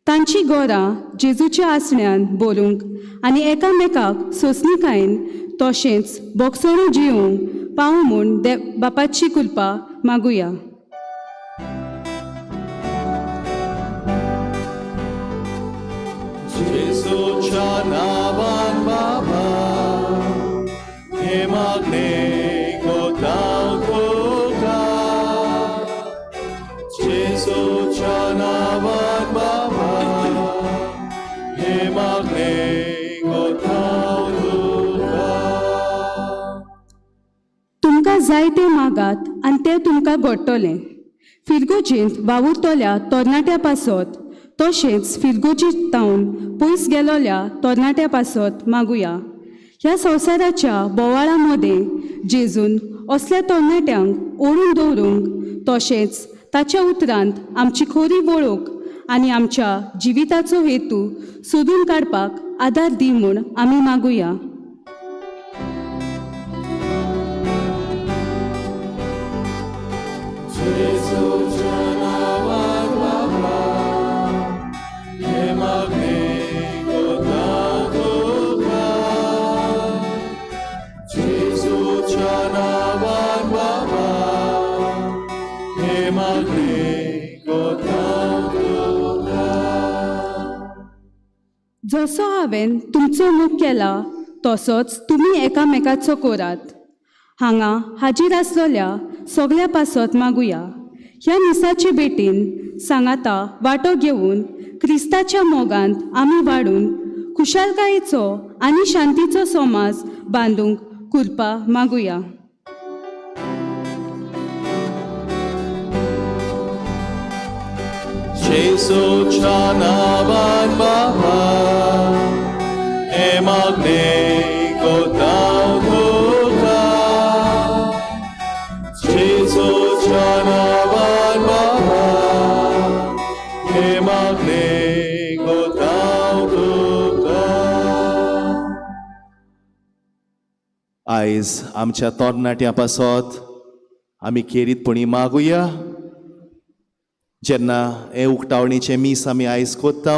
तांची गोरां जेजूच्या आसण्यान बोरूंक आनी एकामेकाक सोंसणीकायेन तशेंच बोगसोणू जिवंक पावूं म्हूण बापाची कृपा मागुया. जेजूच्या नावान बाबा हे मागणे कोताव तुका जेजूच्या नावान बाबा हे मागणे कोताव तुका तुमकां जाय तें मागात आनी तें तुमकां घडटलें. फिरगोजींत वावुरतल्या तरणाट्या पासत तशेंच फिरगोजींत तावन पयस गेलोल्या तरणाट्या पासत मागुया. ह्या संवसाराच्या बोवाळा मदें जेजून असल्या तरणाट्यांक ओळून दवरूंक तशेंच ताच्या उतरांत आमची खरी वळख आनी आमच्या जिविताचो हेतू सोदून काडपाक आदार दी म्हूण आमी मागुया. जेजूच्या नावान बाबा हे मागणे कोताव तुका जेजूच्या नावान बाबा हे मागणे कोताव तुका जसो हांवें तुमचो मोग केला तसोच तुमी एकामेकाचो करात. हांगा हाजीर आसलेल्या सगळ्या पासत मागुया. ह्या मिसाचे भेटीन सांगाता वांटो घेवन क्रिस्ताच्या मोगांत आमी वाडून खुशालकायेचो आनी शांतीचो समाज बांदूंक कृपा मागुया. जेजूच्या नावान बाबा हे मागणे कोताव तुका जेजूच्या नावान बाबा हे मागणे कोताव तुका. आयज आमच्या तरणाट्यां पासत आमी खेरीतपणी मागुया. जेन्ना हे उक्तावणेचें मीस आमी आयज कोत्ता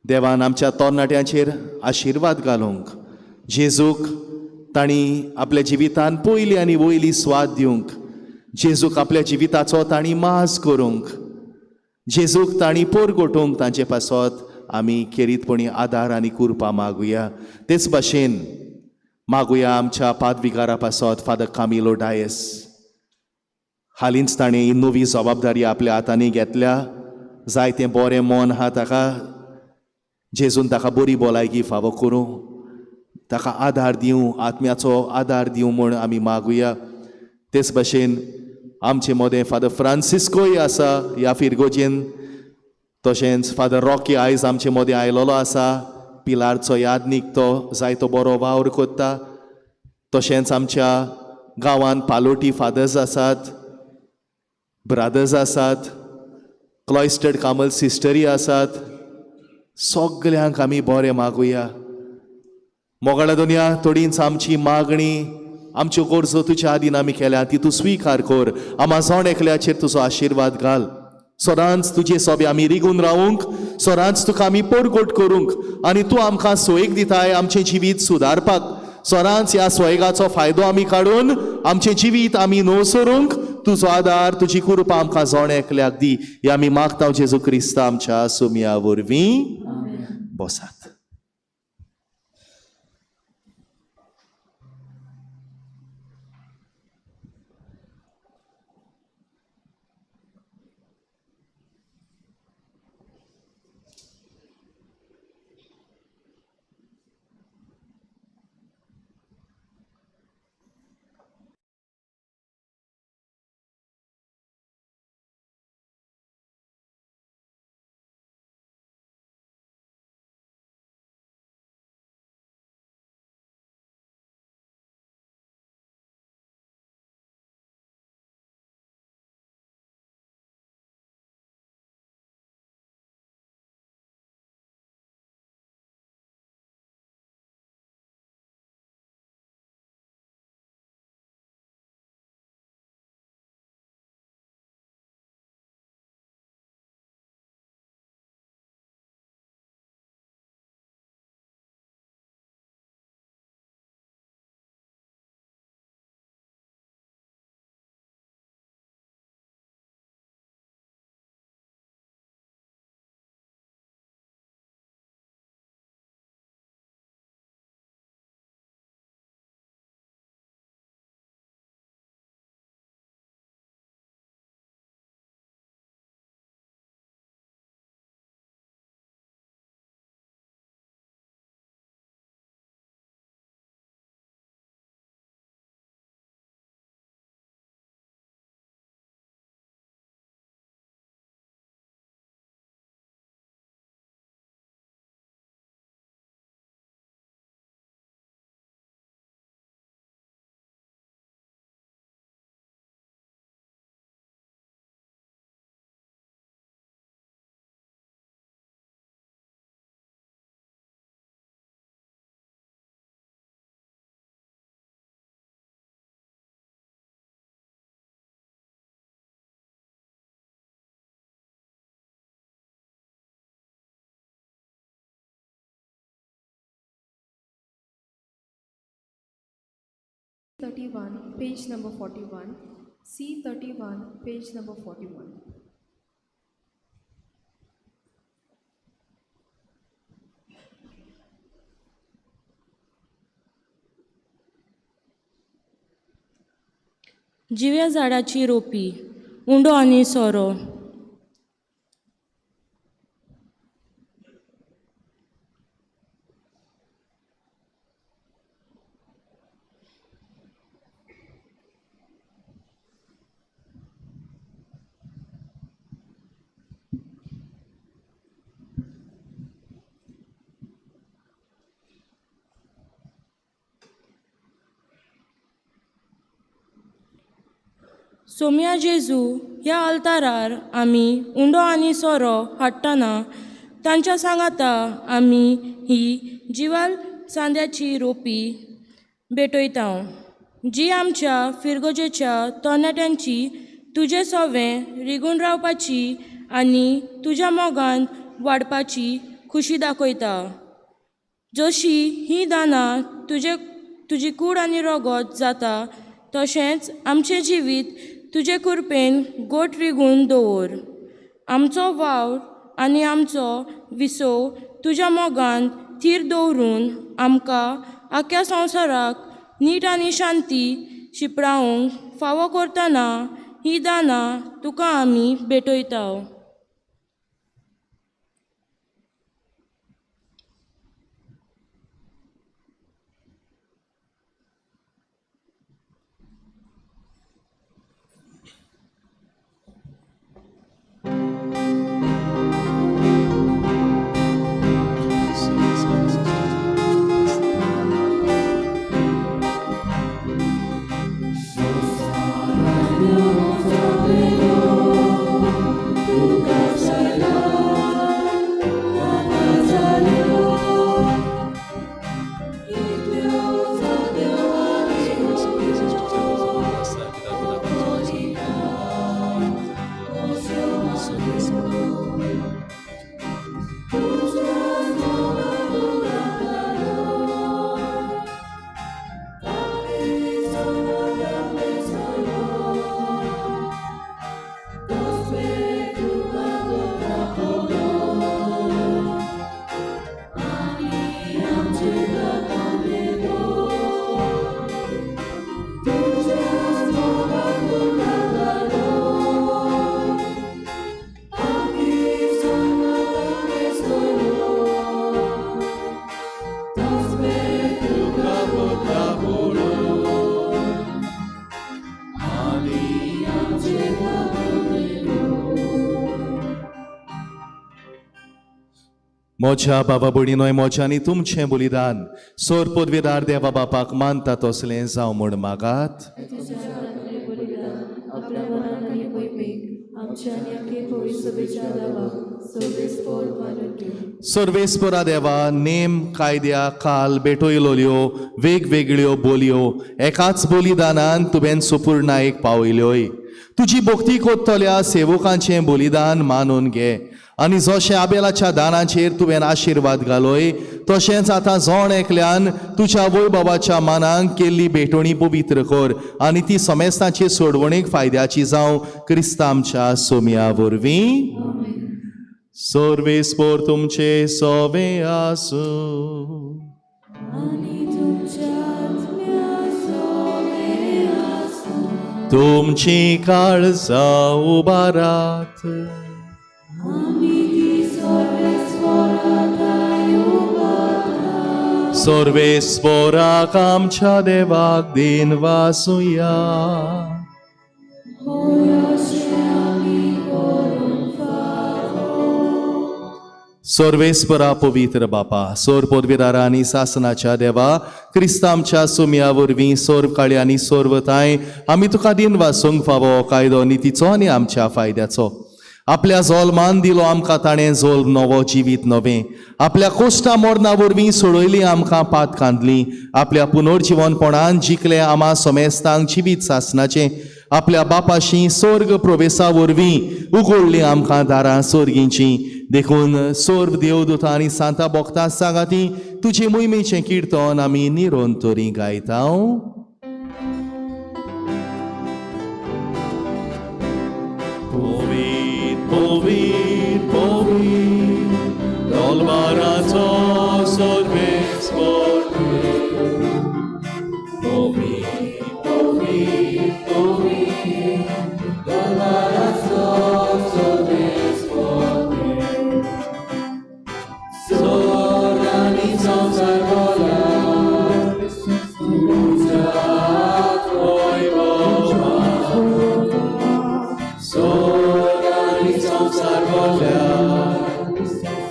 देवान आमच्या तरणाट्यांचेर आशिर्वाद घालूंक जेजूक तांणी आपल्या जिवितान पयली आनी वयली स्वाद दिवंक जेजूक आपल्या जिविताचो तांणी माज करूंक जेजूक तांणी पोरगोटूंक तांचे पासत आमी खेरीतपणी आदार आनी कृपा मागुया. तेच भाशेन मागुया आमच्या पादविकारा पासत फादर कामिलो डायस. हालींच ताणें ही नवी जबाबदारी आपल्या हातांनी घेतल्या. जायतें बरें मन आहा ताका जेजून ताका बरी भलायकी फावो करूं ताका आदार दिवं आत्म्याचो आदार दिवं म्हूण आमी मागुया. तेच भाशेन आमचे मदें फादर फ्रांसिस्कोय आसा ह्या फिरगोजेन. तशेंच फादर रॉकी आयज आमचे मदें आयलोलो आसा. पिलारचो यादनीक तो जायतो बरो वावर कोत्ता. तशेंच आमच्या गांवांत पालोटी फादर्स आसात ब्रादर्स आसात क्लॉयस्टर्ड कामल सिस्टरी आसात. सगल्यांक आमी बरें मागुया. मोगाळा दुनिया थोडींच आमची मागणी आमच्यो गरजो तुज्या आदीन आमी केल्या ती तूं स्विकार कर. आमाजोण एकल्याचेर तुजो आशिर्वाद घाल. सदांच तुजे सोबे आमी रिगून रावूंक सदांच तुका आमी पोरगोट करूंक आनी तूं आमकां सोयेक दिताय आमचें जिवीत सुदारपाक. सदांच ह्या सोयेगाचो फायदो आमी काडून आमचें जिवीत आमी नवसरूंक तुजो आदार तुजी कृपा आमकां जोण एकल्याक दी. हे आमी मागता जेजू क्रिस्ता आमच्या सुमया वरवीं. बसात. 31, page number 41. C31, page number 41. जिव्या झाडाची रोपी उंडो आनी सोरो. सोम्या जेजू ह्या अल्तारार आमी उंडो आनी सोरो हाडटना तांच्या सांगाता आमी ही जिवाल सांद्याची रोपी भेटयता जी आमच्या फिरगोजेच्या तरणाट्यांची तुजे सोवें रिगून रावपाची आनी तुज्या मोगान वाडपाची खुशी दाखयता. जशी ही दानां तुजी कूड आनी रगत जाता तशेंच आमचें जिवीत तुजे कृपेन गोट रिगून दवर. आमचो वावर आनी आमचो विसो तुज्या मोगान थीर दवरून आमकां आख्या संवसाराक नीट आनी शांती शिपडावंक फावो करतना ही दानां तुका आमी भेटयता. मोच्या बाबा भयणीनोय मोच्या आनी तुमचें बलिदान सोर पदवेदार देवा बापाक मानता तसलें जावं म्हूण मागात. सर्वेस्परा देवा नेम कायद्या काल भेटयलोल्यो वेगवेगळ्यो बोलयो एकाच बलिदानान तुवें सुपूर्णायेक पावयल्योय. तुजी भक्ती कोत्तल्या सेवकांचें बलिदान मानून घे आनी जशें आबेलाच्या दानाचेर तुवें आशिर्वाद घालोय तशेंच आतां जोण एकल्यान तुज्या वैभवाच्या मानांक केल्ली भेटोणी पवित्र कर आनी ती समेस्तांचे सोडवणेक फायद्याची जावं क्रिस्ता आमच्या सोम्या वरवीं. सर्वेस्पोर तुमचे सोवे आसूं. तुमची काळजां उबारात. सर्वेस्पोराक आमच्या देवाक दिन वासुया. सर्वेस्परा पवित्र बापा सोर पदवीदारा आनी सासनाच्या देवा क्रिस्ता आमच्या सुम्या वरवीं सोर्व काळी आनी सोर्वताय आमी तुका दिन वासूंक फावो कायदो नितीचो आनी आमच्या फायद्याचो. आपल्या जोल्मान दिलो आमकां ताणें जोल्म नवो जिवीत नवें. आपल्या कोश्टा मोडना वरवीं सोडयली आमकां पात कांदली. आपल्या पुनर्जीवनपणान जिखलें आमा समेस्तांक जिवीत सासनाचें. आपल्या बापाशी स्वर्ग प्रवेशा वरवीं उगडलीं आमकां दारां स्वर्गींचीं. देखून सोर्व देवदूतां आनी सांता भोक्तां सांगाती तुजे मोहिमेचें किर्तन आमी निरोंतरी गायता.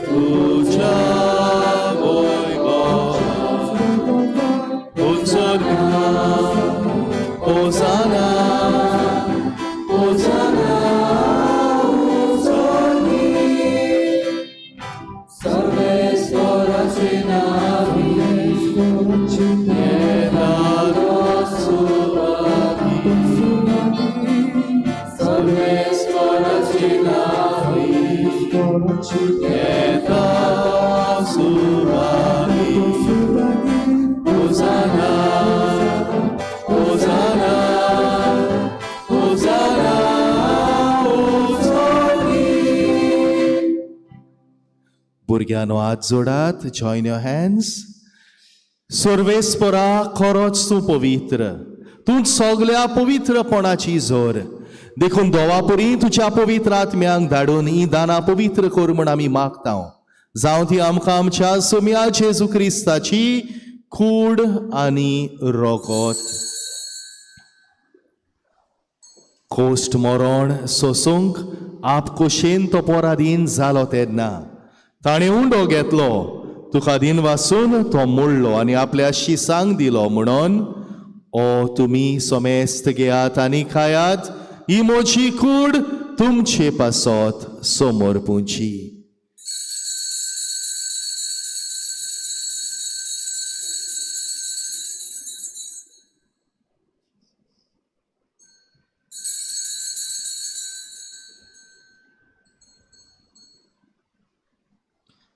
तुझ्या वैभवात उंचोल्या होसाना होसाना सर्वेश्वराचे नावी येणारो सुवादी सर्वेश्वराचे नावी येता सुवादी होसाना होसाना होसाना भुरग्यांनो हात जोडात. Join your hands. सर्वेस्परा खरोच तूं पवित्र, तूं सगळ्या पवित्रपणाची जोर. देखून दोवापुरी तुज्या पवित्र आत्म्यांक धाडून ही दानां पवित्र कर म्हूण आमी मागता. जावं ती आमकां आमच्या सोम्या जेजू क्रिस्ताची कूड आनी रोगोत. कोश्ट मरण सोसूंक आपकोशेन तो पोरादीन जालो तेन्ना ताणें उंडो घेतलो, तुका दिन वासून तो मोडलो आनी आपल्या शिसांक दिलो म्हणून ओ तुमी सोमेस्त घेयात आनी खायात. ही मोची कूड तुमचे पासत समोर पुंची.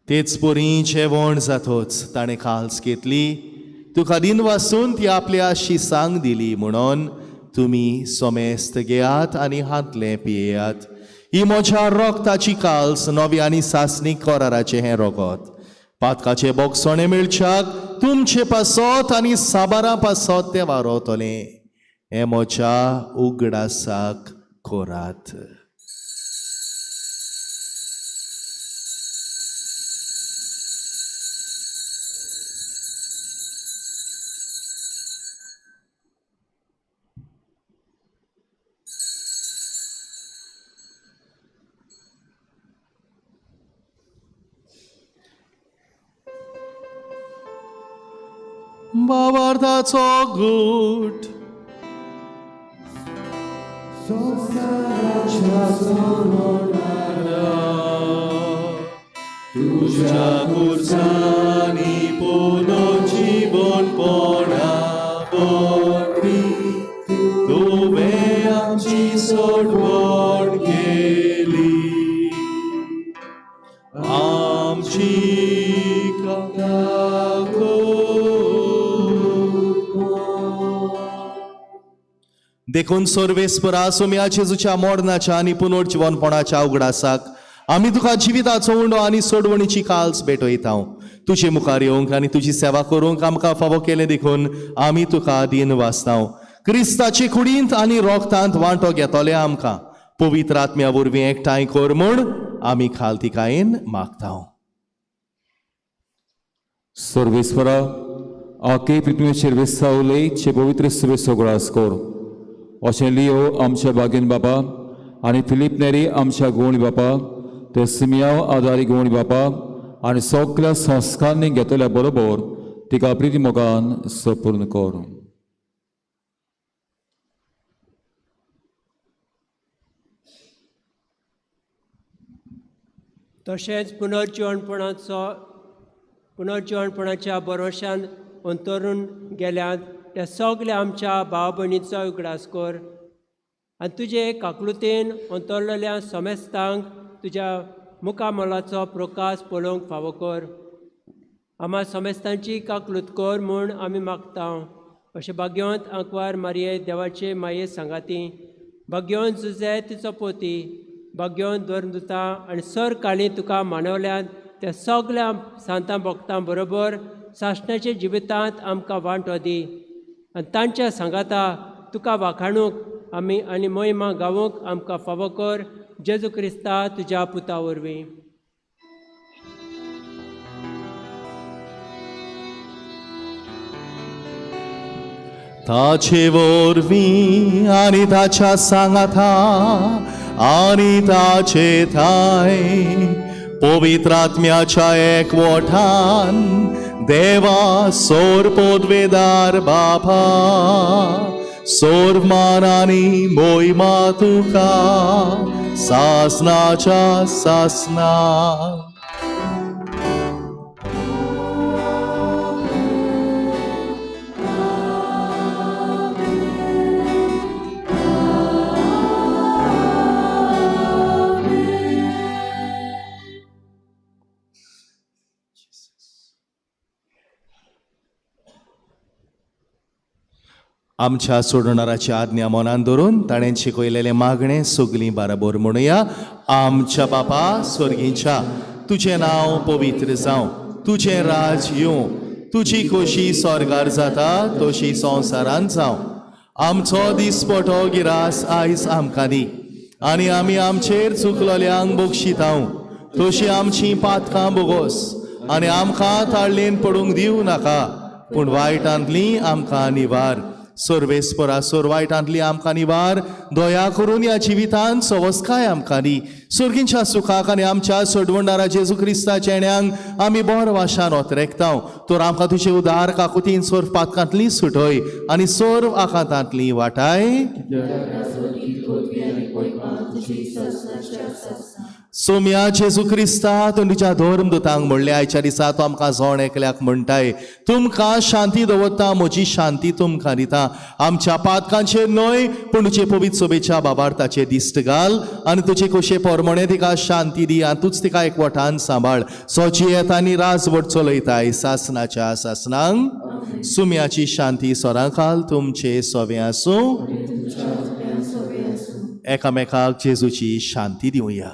तेच पोरी जेवण जातोच ताणें खाल्स घेतली, तुका दिन वासून ती आपल्या शिसांक दिली म्हणून तुमी सोमेस्त घेयात आनी हातले पियेयात. ही म्हज्या रोगताची काल्स नवी आनी सासणीक कराराचे हें रोगोत. पातकाचे बोगसोणे मेळच्याक तुमचे पासत आनी साबारा पासत ते वारोतले. हें म्हज्या उगडासाक कोरात. भावार्थाचो घोट. तुझ्या कुर्सानी पोनो जीवनपणा बरी तुवें आमची सोडवण केली. आमची देखून सर्वेस्परा सोम्या जेजूच्या मोडनाच्या आनी पुनर्जीवनपणाच्या उगडासाक आमी तुका जिविताचो उंडो आनी सोडवणीची काल्स भेटयता. तुजे मुखार येवंक आनी तुजी सेवा करूंक आमकां फावो केलें देखून आमी तुका दिन वाचता. क्रिस्ताचे कुडींत आनी रोगतांत वांटो घेतले आमकां पवित्र आत्म्या वरवीं एकठांय कर म्हूण आमी खालतिकायेन मागता. सर्वेस्परा आके पृथ्वी सर्वेसावले चे पवित्र सर्वे सगळास कोर. अशें लियो आमच्या बागेन बापा आनी फिलीप नेरी आमच्या गोवणी बापा ते सिमियाव आदारी गोवणी बापा आनी सगळ्या संस्कारांनी घेतल्या बरोबर तिका प्रिती मोगान संपूर्ण कर. तशेंच पुनर्जीवनपणाच्या भरोशान अंतरून गेल्यात त्या सगल्या आमच्या भाव भयणीचो उगडास कर. आनी तुजे काकलुतेन अंतरलेल्या समेस्तांक तुज्या मुखामलाचो प्रकाश पळोवंक फावो कर. आम्हा समेस्तांची काकलूत कर म्हूण आमी मागता. अशें भाग्यवंत आंकवार मारये देवाचे माये सांगाती, भाग्यवंत जुजे तिचो पोती, भाग्यवंत धर्मदुता आनी सर काळी तुका मानवल्यात त्या सगल्या सांतां भक्तां बरोबर सासणाच्या जिवितांत आमकां वांटो दी. आनी तांच्या सांगाता तुका वाखाणूक आमी आनी महिमा गावूंक आमकां फावो कर. जेजू क्रिस्ता तुज्या पुता वरवीं. ताचे वरवीं आनी ताच्या सांगाता आनी ताचे थाय पवित्र आत्म्याच्या एकवटान देवा सोर पोदवेदार बापा सोर मान आनी मोहिमा तुका सासनाच्या सासना. आमच्या सोडणाराची आज्ञा मनान धरून ताणें शिकयलेले मागणे सगळीं बरोबर म्हणुया. आमच्या बापा स्वर्गीच्या तुझें नांव पवित्र जावं, तुझें राज येवं, तुजी खोशी स्वर्गार जाता तशी संवसारांत जावं. आमचो दिसपटो गिरास आयज आमकां दी आनी आमी आमचेर चुकलोल्यांक बक्षितांव तशी आमचीं पातकां बोगोस आनी आमकां ताळ्ळेन पडूंक दिवं नाका पूण वायटांतलीं आमकां निवार. सर्वेस्परा सोर वायटांतली आमकां निवार. दया करून ह्या जिवितांत सवस्काय आमकां दी. सर्गींच्या सुखाक आनी आमच्या सोडवणारा जेजू क्रिस्ताच्या येण्याक आमी बोर वाशान ओतरेकतांव. तर आमकां तुजे उदार काकुतीन सोर पातकांतली सुटय आनी सोर आकांतांतली वाटाय. सोम्या जेजू क्रिस्ता तुमच्या धर्मदूतांक म्हणले आयच्या दिसा तो आमकां जोण एकल्याक म्हणटाय तुमकां शांती दवरता म्हजी शांती तुमकां दिता. आमच्या पातकांचेर न्हय पूण तुजे पवित्र सोबेच्या बाबार्थाचेर दिश्ट घाल आनी तुजे कशे पोरमणे तिका शांती दी आनी तूच तिका एकवटान सांबाळ. सोजी आनी राजवट चलयताय सासनाच्या सासनांक. सुम्याची शांती सोरां घाल तुमचे सोवे आसूं. एकामेकाक जेजूची शांती दिवया.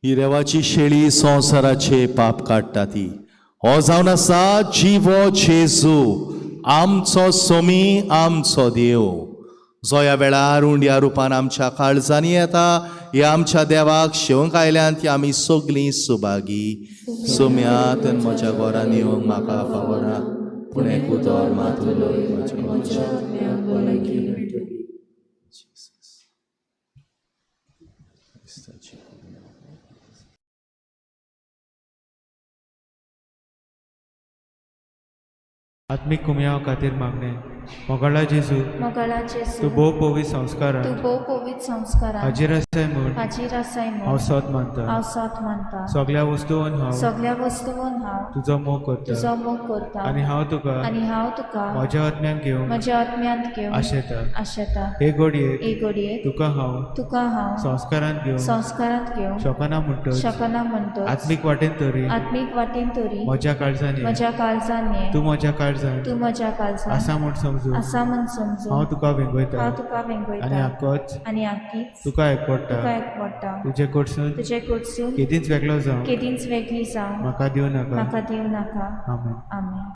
ही देवाची शेळी संवसाराचे पाप काडटा ती. हो जावन आसा जिवो जेजू आमचो सोमी आमचो देव जो ह्या वेळार उंड्या रुपान आमच्या काळजांनी येता. ह्या आमच्या देवाक शेवंक आयल्यान ती आमी सगळीं सुभागी. सोम्यात म्हज्या घरान येवंक म्हाका फावना पूण एकूतर मात उलय म्हज्या आत्मिक कुमया खातीर मागणे. मोगाळा जेजू तूं भोव पवित्र संस्कारांत हाजीर आसाय म्हूण हांव सत मानता. सगळ्या वस्तूंत हांव तुजो मोग करता आनी हांव तुका म्हज्या आत्म्यांत घेवंक आशेता. हे घडयेक तुका हांव संस्कारांत घेवंक शकना म्हणटच आत्मीक वाटेन तरी म्हज्या काळजांनी तूं म्हज्या काळजांत आसा म्हूण समजू हांव तुका वेंगयता आनी आख्खीच तुका एकवडटा. तुजे कडसून केदींच वेगळी जावं म्हाका दिवं नाका. आमेन.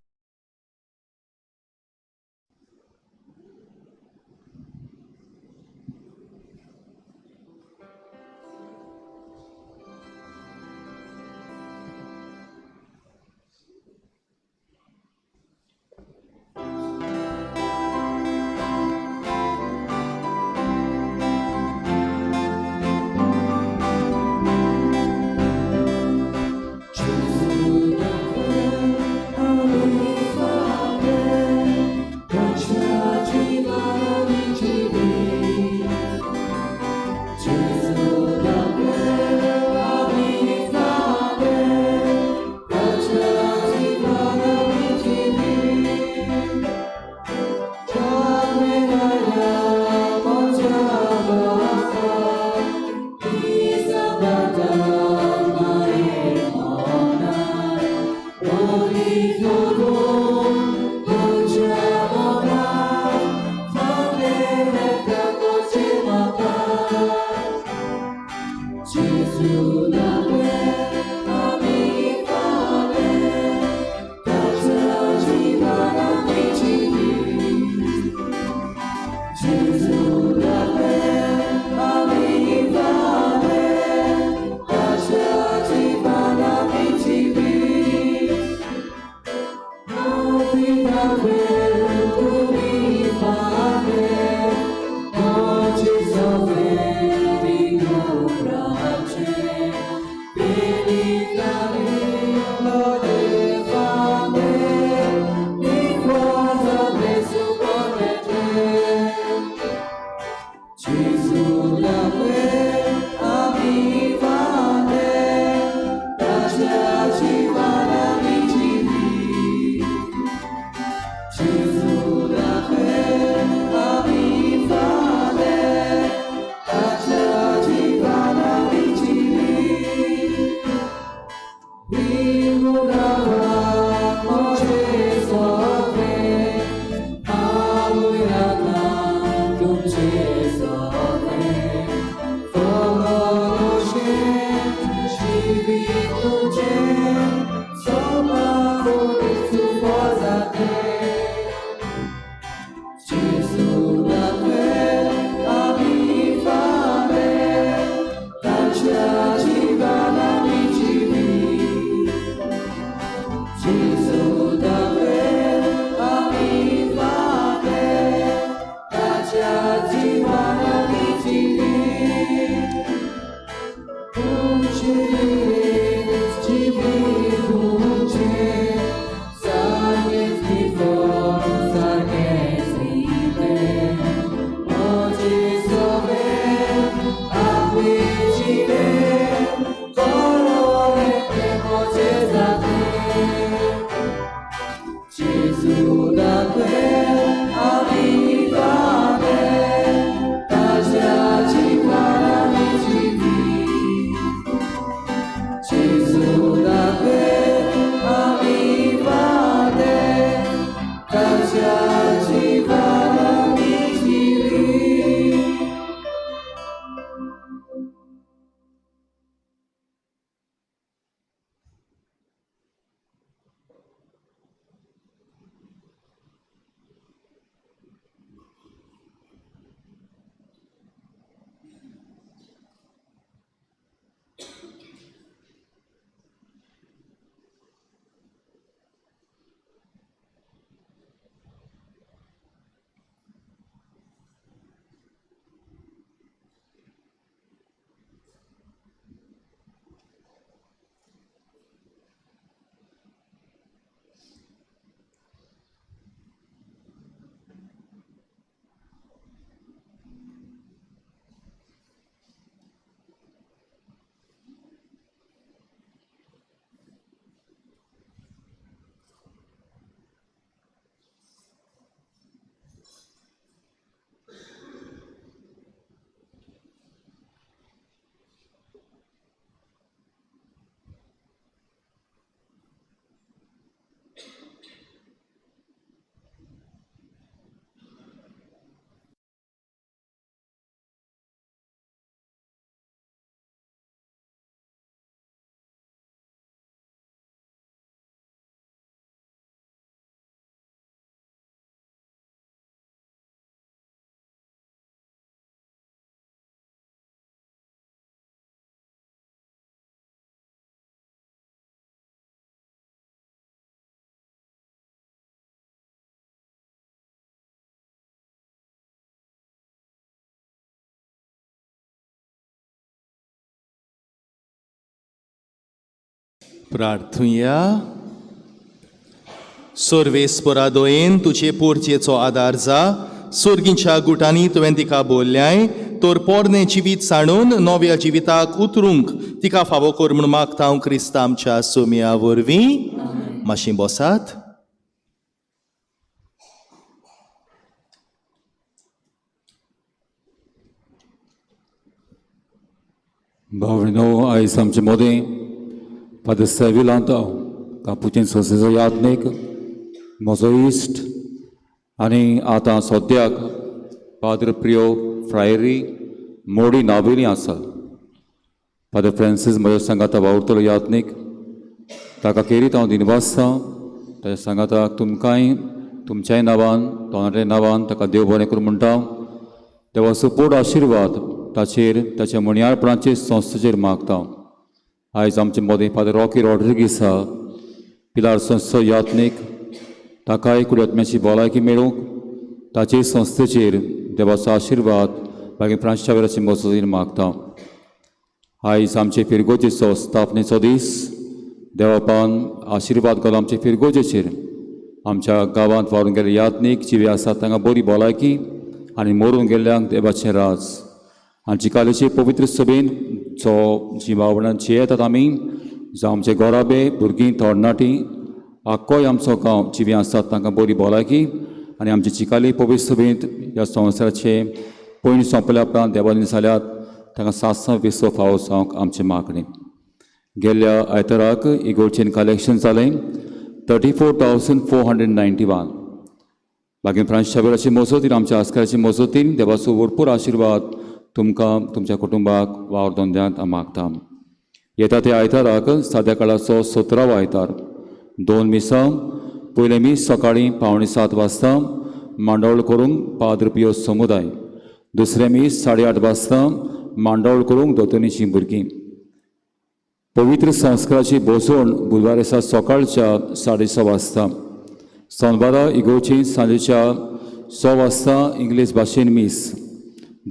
प्रार्थुया. सोर्वेस्पोरादोयेन तुजे पोरचेचो आदार जा, सोर्गींच्या गुटांनी तुवें तिका बोल्ल्याय, तोर पोरणे जिवीत साणून नव्या जिविताक उतरूंक तिका फावो कर म्हूण मागता हांव क्रिस्ता आमच्या सोमया वरवीं. मातशीं बसात. भावनो आयज आमचे मोदें फादर सेविलांत कापुचीन सोसेचो यादनेक म्हजो इश्ट आनी आतां सद्याक फादर प्रियो फ्रायरी मोडी नावेली आसा. फादर फ्रांसीस म्हज्या सांगाता वावुरतलो यादनेक ताका केरीत हांव दिनवासता. ताच्या सांगाताक तुमकांय तुमच्याय नांवान तोंडाच्या नांवान ताका देव बरें करूं म्हणटा. देवा सपोर्ट आशिर्वाद ताचेर ताच्या मणयाळपणाचे संस्थेचेर मागता. आयज आमचे मोदें फादर रॉकी रॉड्रिगीस आसा. पिलार संस्था यातनेक ताकाय कुड्यात्म्याची भलायकी मेळूंक ताचे संस्थेचेर देवाचो आशिर्वाद मागीर फ्रांसच्या मजतीन मागता. आयज आमचे फिरगोजेचो स्थापनेचो दीस. देवापान आशिर्वाद घालून आमचे फिरगोजेचेर आमच्या गांवांत वारून गेले यातनेक जिवे आसात तांकां बरी भलायकी आनी मरून गेल्ल्यांक देवाचें राज. आनी चिकालेचे पवित्र सभेन जो जिवावणांचे येतात आमी जावं आमचे गोराबे भुरगीं थोडणाटी आख्खोय आमचो गांव जिवे आसात तांकां बरी भलायकी आनी आमचे चिकाले पवित्र सभेंत ह्या संवसाराचे पयलीं सोंपल्या उपरांत देवानी जाल्यात तांकां 720 फावो जावंक आमचें मागणें. गेल्ल्या आयताराक इगोर्चेन कलेक्शन जालें 34,491. मागीर फ्रांस मजतीन आमच्या आस्काराची मजतीन देवाचो भरपूर आशिर्वाद तुमकां तुमच्या कुटुंबाक वावर धंद्यांत मागता. येता त्या आयताराक साद्या काळाचो 17वो आयतार 2 मिसां. पयले मीस सकाळीं 7:45 वाजता मांडोळ करूंक पाद्र पियो समुदाय. दुसरे मीस 8:30 वाजता मांडोळ करूंक दोतोनीचीं भुरगीं. पवित्र संस्काराची बसवण बुधवार दिसा सकाळच्या 6:30 वाजता. सोनवारा इगोर्ची सांजेच्या 6 वाजता इंग्लीश भाशेन मीस.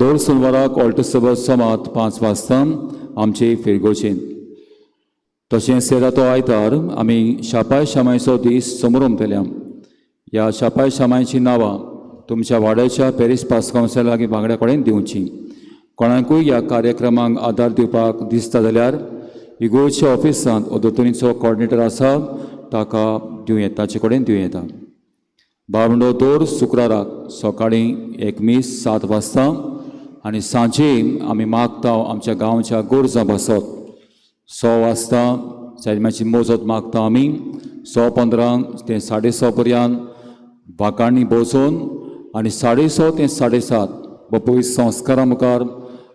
दर सोनवाराक ऑल्टसभा समात 5 वाजता आमचे फिरगोचेन. तशेंच येता तो आयतार आमी शापाय शामायचो दीस समारंभतल्या. ह्या शापाय शामायची नांवां तुमच्या वाड्याच्या पॅरिस पास कावन्सिला लागीं वांगड्या कडेन दिवची. कोणाकूय ह्या कार्यक्रमाक आदार दिवपाक दिसता जाल्यार इगोर्च्या ऑफिसांत दोतोनीचो कॉर्डिनेटर आसा ताका ताचे कडेन दिवं येता. भावंडो दर शुक्राराक सकाळीं 1 मीस 7 वाजता आनी सांजे आमी मागता आमच्या गांवच्या गोरजां बसत 6 वाजता सैमाची मोजत मागता आमी. 6:15 ते 6:30 पर्यंत वाकांनी बोसोन आनी 6:30 ते 7:30 पवित्र संस्कारा मुखार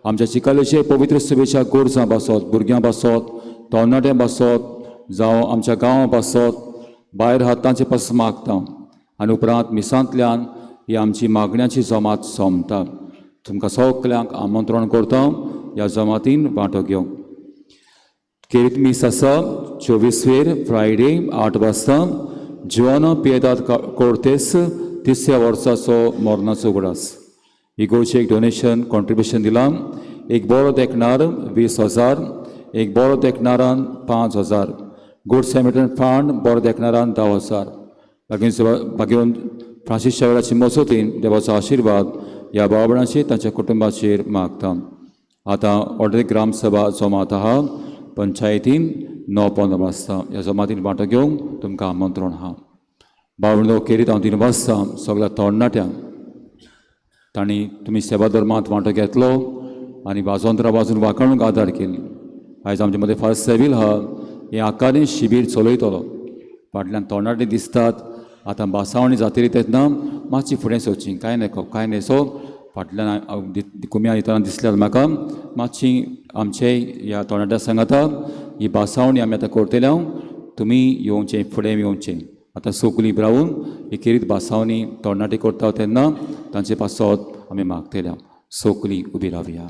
आमच्या चिकालेचे पवित्र सभेच्या गोरजां बसत भुरग्यां बसत तरणाट्यां बसत जावं आमच्या गांवां बसत भायर हातांचे पास मागता आनी उपरांत मिसांतल्यान ही आमची मागण्याची जमात सोंपता. तुमकां सगल्यांक आमंत्रण करता ह्या जमातीन वांटो घेवंक. किरीत मीस आसा 24 फ्रायडे 8 वाजता जुआना पिएदाद कोर्तेस 300 वर्साचो मरणाचो उगडास. इगोचे एक डोनेशन कॉन्ट्रिब्युशन दिलां. एक बरो देखणार 20,000, एक बरो देखणारान 5,000, गुड सॅमिटन फंड बरो देखणारान 10,000. बागेवन फ्रांसीस शावेराची मसोतीन देवाचो आशिर्वाद ह्या भावबणाचेर तांच्या कुटुंबाचेर मागता. आतां ऑर्डर ग्रामसभा जमात आहा पंचायतीन 9:15 वाजता. ह्या जमातीन वांटो घेवंक तुमकां आमंत्रण आहा. भावंडो केरीत हांव दिवन वाजता सगळ्या तरणाट्यांक. तांणी तुमी सेवा धर्मांत वांटो घेतलो आनी वाजोंतरां वाजून वाखाणूंक आदार केली. आयज आमचे मदें फास्ट सेवील आहा. हें आकारीन शिबीर चलयतलो. फाटल्यान तरणाटे दिसतात. आतां बासावणी जातरी तेन्ना मातशी फुडें सरची. कांय न्हय सो फाटल्यान कुम्या दितना दिसल्यार म्हाका मातशी आमचे ह्या तरणाट्या सांगाता ही बासावणी आमी आतां करतले. तुमी येवचें फुडें येवचें. आतां सोगलीं रावून ही किरीत बासावणी तरणाटी करता तेन्ना तांचे पासत आमी मागतले. सोगलीं उबी रावया.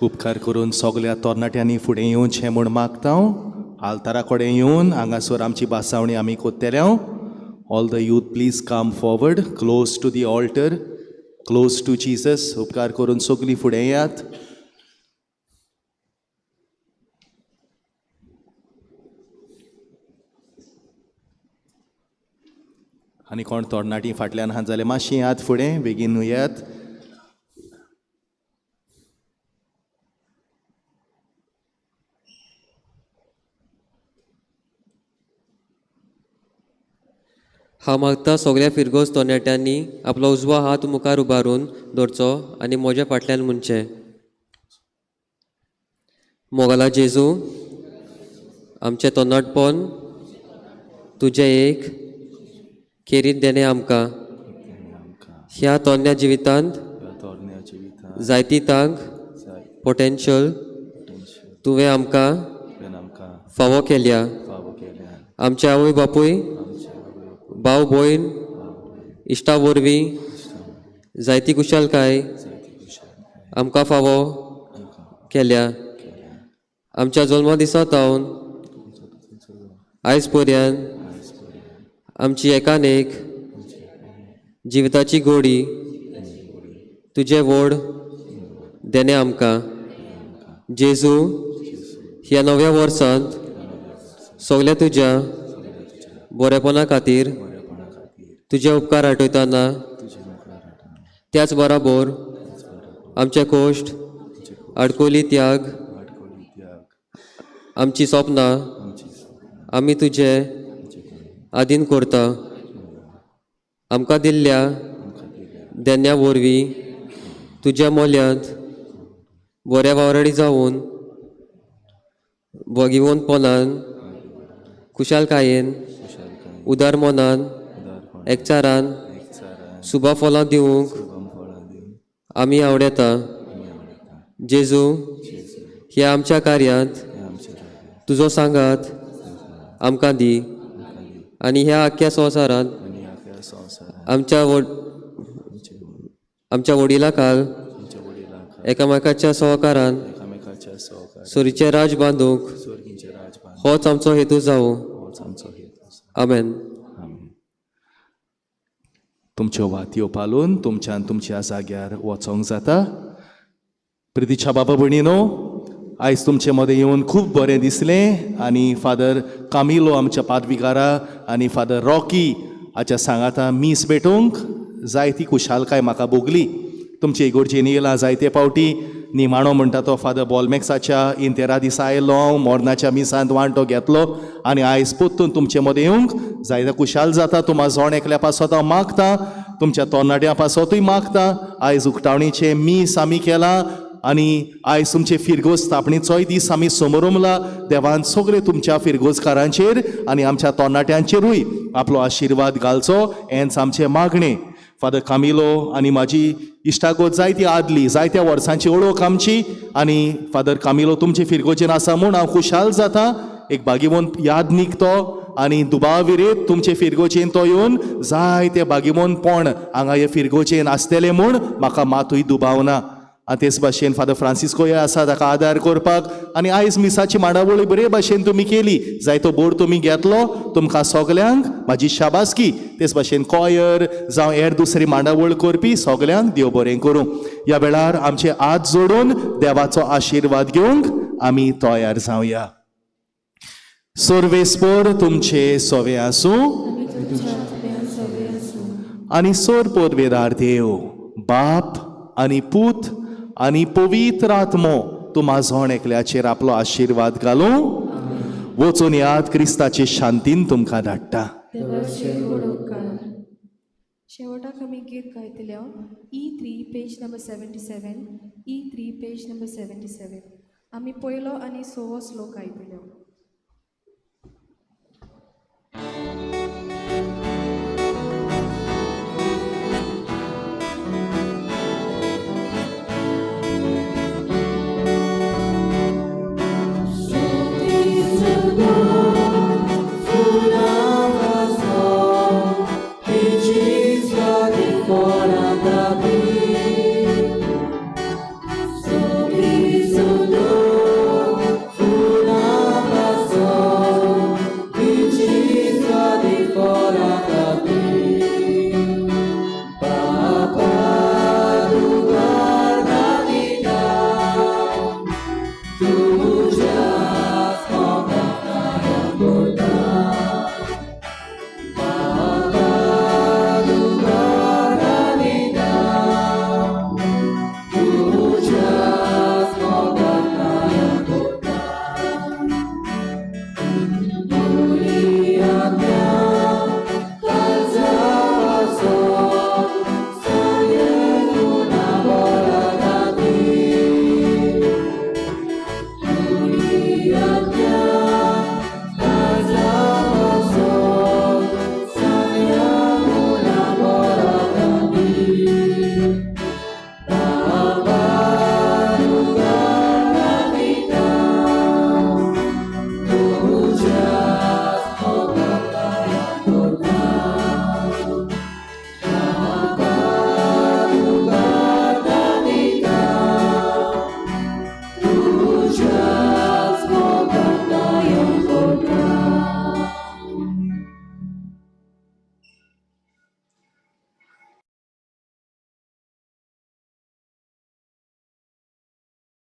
उपकार करून सगल्या तरणाट्यांनी फुडें येवचें म्हूण मागता. आल्तारा कडेन येवन हांगासर आमची बासावणी आमी कोत्तेले. All the youth please come forward close to the altar, close to Jesus. उपकार करून सगलीं फुडें येयात. आनी कोण तरणाटी फाटल्यान आहात जाल्यार मातशी येयात फुडें, बेगीन येयात. हांव मागता सगळ्या फिरगोस तरणाट्यांनी आपलो उजवा हात मुखार उबारून दवरचो आनी म्हज्या फाटल्यान म्हणचें. मोगला जेजू, आमचें तरणाटपण तुजें एक खेरीत देणे आमकां. ह्या तरण्या जिवितांत जायती तांक पोटेन्शियल तुवें आमकां फावो केल्या. आमचे आवय बापूय, भाव भयण, इश्टा वरवीं जायती कुशलकाय आमकां फावो केल्या. आमच्या जल्मा दिसा सावन आयज पर्यंत आमची एकान एक जिविताची गोडी तुजे व्हड देणे आमकां. जेजू, ह्या नव्या वर्सांत सगल्या तुज्या बरेपणा खातीर तुजे उपकार आठयतना त्याच बराबर आमचे कोश्ट, आडकोली त्याग, आमची सपनां आमी तुजे आदीन करता. आमकां दिल्ल्या देण्या वरवीं तुज्या मोल्यांत बऱ्या वावरडी जावन भगिवनपणान, कुशालकायेन, उदार मनान, एकचारान शुभ फलां दिवंक आमी आवडटा. जेजू, ह्या आमच्या कार्यांत तुजो सांगात आमकां दी आनी ह्या आख्या संवसारांत आमच्या वडिलां काल एकामेकाच्या सहकारान सोरीचें राज बांदूंक होच आमचो हेतू जावं. आमेन. तुमच्यो वातयो पालून तुमच्यान तुमच्या जाग्यार वचोंक जाता. प्रितीच्या बाबा भणीनो, आयज तुमचे मदें येवन खूब बरें दिसलें आनी फादर कामिलो आमच्या पादविकारा आनी फादर रॉकी हाच्या सांगाता मीस भेटूंक जायती खुशालकाय म्हाका भोगली. तुमचे इगोर्जेन येयला जायते फावटी निमाणो म्हणटा तो फादर बॉलमॅक्साच्या इंतेरा दिसा आयलो हांव, मोर्नाच्या मिसांत वांटो घेतलो आनी आयज पोत्तून तुमचे मदें येवंक जायते खुशाल जाता. तुम्हा जोण एकल्या पासत हांव मागता, तुमच्या तोरणाट्या पासतूय मागता. आयज उक्तावणीचे मीस आमी केला आनी आयज तुमचे फिरगोज स्थापणेचोय दीस आमी समोरुमला. देवान सगळे तुमच्या फिरगोजकारांचेर आनी आमच्या तोरणाट्यांचेरूय आपलो आशिर्वाद घालचो हेंच आमचें मागणें. फादर कामिलो आनी म्हाजी इश्टागोज जायती आदली जायत्या वर्सांची ओळख आमची आनी फादर कामिलो तुमचे फिरगोजेन आसा म्हूण हांव खुशाल जाता. एक बागीमोन याद निघतो आनी दुबाविरेत तुमचे फिरगोजेन तो येवन जायते बागीमोनपण हांगा हे फिरगोजेन आसतले म्हूण म्हाका मातूय दुबावना. आनी तेच भाशेन फादर फ्रांसिस्कोय आसा ताका आदार करपाक. आनी आयज मिसाची मांडावळी बरे भाशेन तुमी केली, जायतो बोर्ड तुमी घेतलो. तुमकां सगल्यांक म्हाजी शाबासकी. तेच भाशेन कॉयर जावं हेर दुसरी मांडावळ करपी सगल्यांक देव बरें करूं. ह्या वेळार आमचे हात जोडून देवाचो आशिर्वाद घेवंक आमी तयार जावया. सोर्वेस्पोर तुमचे सोवे आसूं आनी सोर पोरवेदार देव बाप आनी पूत आनी पवित्र आत्मो तुम्हा जोण एकल्याचेर आपलो आशिर्वाद घालूं. वचून याद क्रिस्ताचे शांतीन तुमकां धाडटा. शेवटाक आमी गीत गायतल्यो E3 page number 77, E3 page number 77. आमी पयलो आनी 6वो श्लोक गायतल्यो.